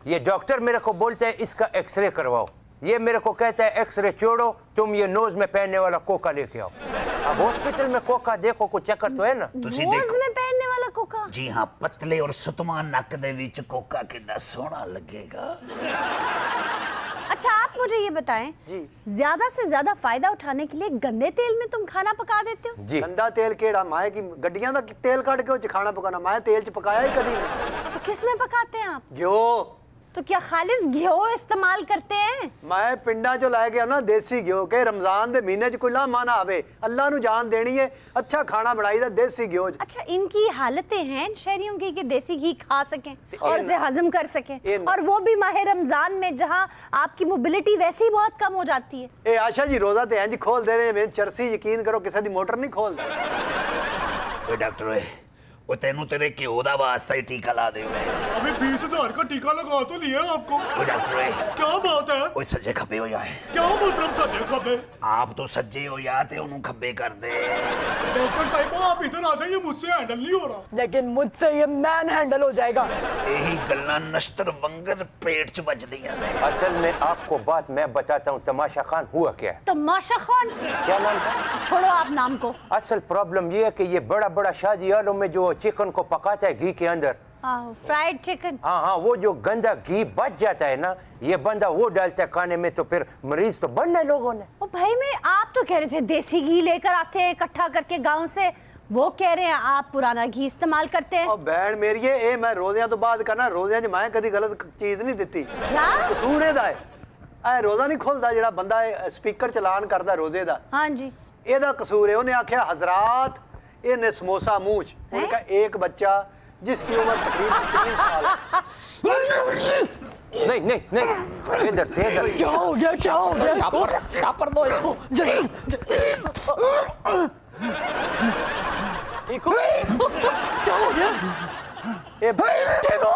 ये डॉक्टर मेरे को बोलता है इसका एक्सरे करवाओ, ये मेरे को कहता है एक्सरे छोड़ो, तुम ये नोज में पहनने वाला कोका लेके आओ। अब हॉस्पिटल में कोका देखो कुछ चक्कर तो है ना। तुसी नोज देखो। में पहनने वाला कोका? जी हाँ, पतले और सुतमा नक दे विच कोका कितना सोहना लगेगा। अच्छा आप मुझे ये बताएं, जी। ज्यादा से ज्यादा फायदा उठाने के लिए गंदे तेल में तुम खाना पका देते हो? जी गंदा तेल केड़ा? माए की गड्डियां दा तेल कट के उच खाना पकाना, मैं तेल च पकाया ही कभी नहीं। तो किस में पकाते हैं आप? घ्यो तो क्या खालिस घ्यो इस्तेमाल करते हैं? मैं पिंडा चो लै गया ना देसी घ्यो के। रमजान दे महीने च कोई लामा ना आवे, अल्लाह नु जान देनी है। अच्छा खाना बनाई दा देसी घ्यो च। अच्छा इनकी हालतें हैं शहरियों की कि देसी घी खा सकें और उसे हजम कर सकें, और वो भी माह रमजान में जहां आपकी मोबिलिटी वैसे ही बहुत कम हो जाती है। ए आशा जी रोजा ते इंज खोल दे रहे हैं चरसी, यकीन करो किसी दी मोटर नहीं खोल। ओए डॉक्टर ओए, वो तेनू तेरे घ्यो दा वास्ता ही टीका ला दे। अभी 20,000 का टीका लगा तो लिया आपको। ओए डॉक्टर ओए, क्या बात है? ओए सज्जे खब्बे हो जाए। क्या मतलब सजे खबे? आप तो सज्जे हो या ते ओनू खब्बे कर दे। डॉक्टर साहिबा आप इधर आ जाइए, मुझसे हैंडल नहीं हो रहा। लेकिन मुझसे ये मैन हैंडल हो जाएगा। यही गल्ला नश्तर वंगर पेट च बजदियां ने। असल में आपको बात मैं बताता हूँ। तमाशा खान हुआ क्या है? तमाशा खान? क्या नाम था? छोड़ो आप नाम को। असल प्रॉब्लम ये है कि ये बड़ा बड़ा शादी हालों में जो चिकन को पकाता है घी के अंदर, फ्राइड चिकन। हाँ हाँ, वो जो गंदा घी बच जाता है ना, ये बंदा वो डालता है खाने में, तो फिर मरीज तो बनना है लोगों ने। ओ भाई मैं आप तो कह रहे थे देसी घी लेकर आते हैं इकट्ठा करके गांव से, वो कह रहे हैं आप पुराना घी इस्तेमाल करते हैं। और बैन मेरी ए मैं रोज़ियां तो बाद करना, रोज़ियां च मैं कदी गलत चीज नहीं दित्ती। क्या? कसूर एदा है ए रोज़ा नहीं खुलदा जेड़ा बंदा स्पीकर चलान करदा रोज़े दा, हाँ जी। एदा कसूर है। उन्हें आख्या हजरात इन्हें समोसा मुंह च। उनका एक बच्चा जिसकी उम्र तकरीबन 3 साल। नहीं नहीं नहीं, इधर से इधर। क्या हो गया, क्या हो गया? शापर दो इसको। देखो क्या हो गया? ए देखो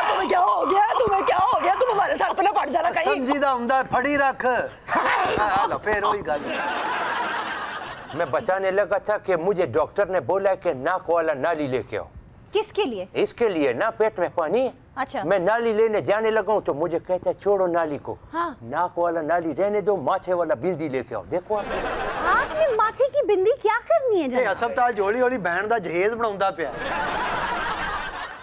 तुम्हें क्या हो गया, तुम्हें क्या हो गया? तुम हमारे सर पे ना पड़ जाना कहीं। समझीदा हुंदा फड़ी रख। हां फिर वही गल। मैं बताने लगा था कि मुझे डॉक्टर ने बोला कि नाक वाला नाली लेके आओ। किसके लिए? इसके लिए ना पेट में पानी है। अच्छा। मैं नाली लेने जाने लगा हूँ तो मुझे कहता है छोड़ो नाली को। हाँ। नाक वाला नाली रहने दो, माथे वाला बिंदी लेके आओ। देखो आप। आपने माथे की बिंदी क्या करनी है ए जनाब? अस्पताल हौली हौली बहन दा जहेज बनाउंदा पिया।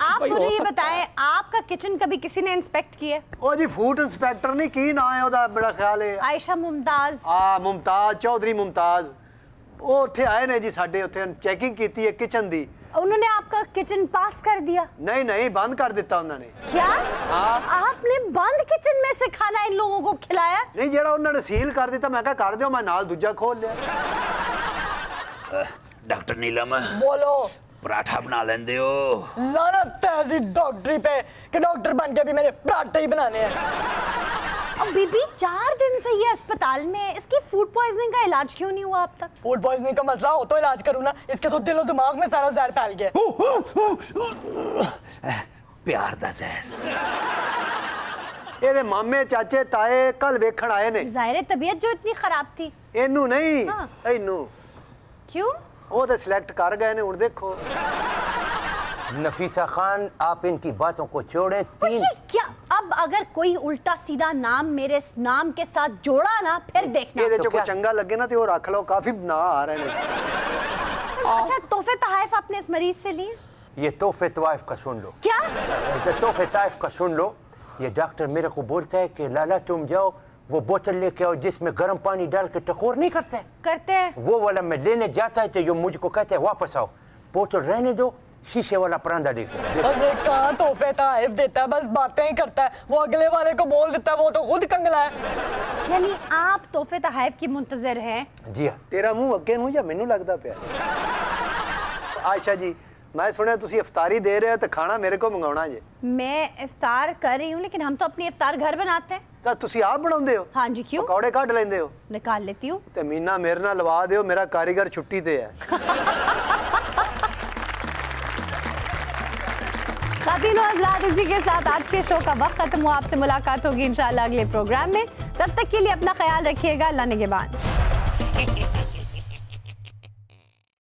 आप मुझे ये बताएं, आपका किचन कभी किसी ने इंस्पेक्ट किया? ओ जी फूड इंस्पेक्टर नहीं की ना है ओदा, बड़ा ख्याल है आयशा मुमताज। मुमताज चौधरी मुमताज। वो उत्थे आए ने जी साडे उत्थे चेकिंग कीती है किचन दी। उन्होंने आपका किचन पास कर दिया? नहीं नहीं बंद कर दिता उन्होंने। क्या? हाँ। आपने बंद किचन में से खाना इन लोगों को खिलाया? नहीं जेड़ा उन्होंने सील कर दिता मैं कहा कर दियो, मैं नाल दूजा खोल लिया। डॉक्टर नीलम बोलो। पराठा बना लेंदे हो? लानत है ऐसी डॉक्टरी पे कि डॉक्टर बन के भी मेरे पराठे ही बनाने हैं। अब बीबी 4 दिन से ये अस्पताल में है, इसकी फूड पॉइजनिंग का इलाज क्यों नहीं हुआ अब तक? फूड पॉइजनिंग का मसला हो तो इलाज करूँ ना, इसके तो दिलो दिमाग में सारा जहर फैल गया। प्यार दा जहर। ਇਹਦੇ ਮਾਮੇ ਚਾਚੇ ਤਾਏ ਕੱਲ ਵੇਖਣ ਆਏ ਨੇ। ज़ाहिर है तबीयत जो इतनी खराब थी। ਇਹਨੂੰ ਨਹੀਂ हाँ। ਇਹਨੂੰ क्यों? ਉਹ ਤੇ ਸਿਲੈਕਟ ਕਰ ਗਏ ਨੇ, ਹੁਣ ਦੇਖੋ। नफीसा खान आप इनकी बातों को छोड़े। और ये क्या, अब अगर कोई उल्टा सीधा नाम मेरे नाम के साथ जोड़ा ना फिर देखना। ਇਹਦੇ ਚ तो ਕੋਈ क्या? ਚੰਗਾ ਲੱਗੇ ਨਾ ਤੇ ਉਹ ਰੱਖ ਲਓ, ਕਾਫੀ ਨਾ ਆ ਰਹੇ ਨੇ। अच्छा तोहफे तहाइफ आपने इस मरीज से लिए? ये तोहफे तवाइफ का सुन लो। क्या? तोहफे ताइफ का सुन लो। ये डॉक्टर मेरे को बोलता है कि लाला तुम जाओ वो बोतल लेके आओ जिसमें गर्म पानी डाल के टकोर नहीं करते करते हैं। वो वाला मैं लेने जाता है तो ये मुझको कहते हैं वापस आओ, बोतल रहने दो, शीशे वाला परांदा लेके। अरे कहाँ तोहफे ताइफ देता है, बस बातें ही करता है। वो अगले वाले को बोल देता है, वो तो खुद कंगला है। यानी आप तोहफे तहफ़ की मुंतजर हैं? जी हाँ। तेरा मुंह अगे ਨੂੰ ਜਾਂ ਮੈਨੂੰ ਲੱਗਦਾ ਪਿਆ? आयशा जी मैं सुना तुसी इफ्तारी दे रहे हो तो खाना मेरे को मंगाना जे। मैं इफ्तार कर रही हूँ लेकिन हम तो अपनी इफ्तार घर बनाते हैं। ਤਾਂ ਤੁਸੀਂ ਆਪ ਬਣਾਉਂਦੇ ਹੋ? हाँ जी, क्यों? पकौड़े ਕੱਢ ਲੈਂਦੇ ਹੋ? निकाल लेती हूँ। ਤੇ ਮੀਨਾ ਮੇਰੇ ਨਾਲ ਲਵਾ ਦਿਓ, ਮੇਰਾ ਕਾਰੀਗਰ ਛੁੱਟੀ ਤੇ ਹੈ। खातिन और हज़रात, इसी के साथ आज के शो का वक्त खत्म हुआ। आपसे मुलाकात होगी इंशाल्लाह अगले प्रोग्राम में। तब तक के लिए अपना ख्याल रखिएगा। अल्लाह निगहबान।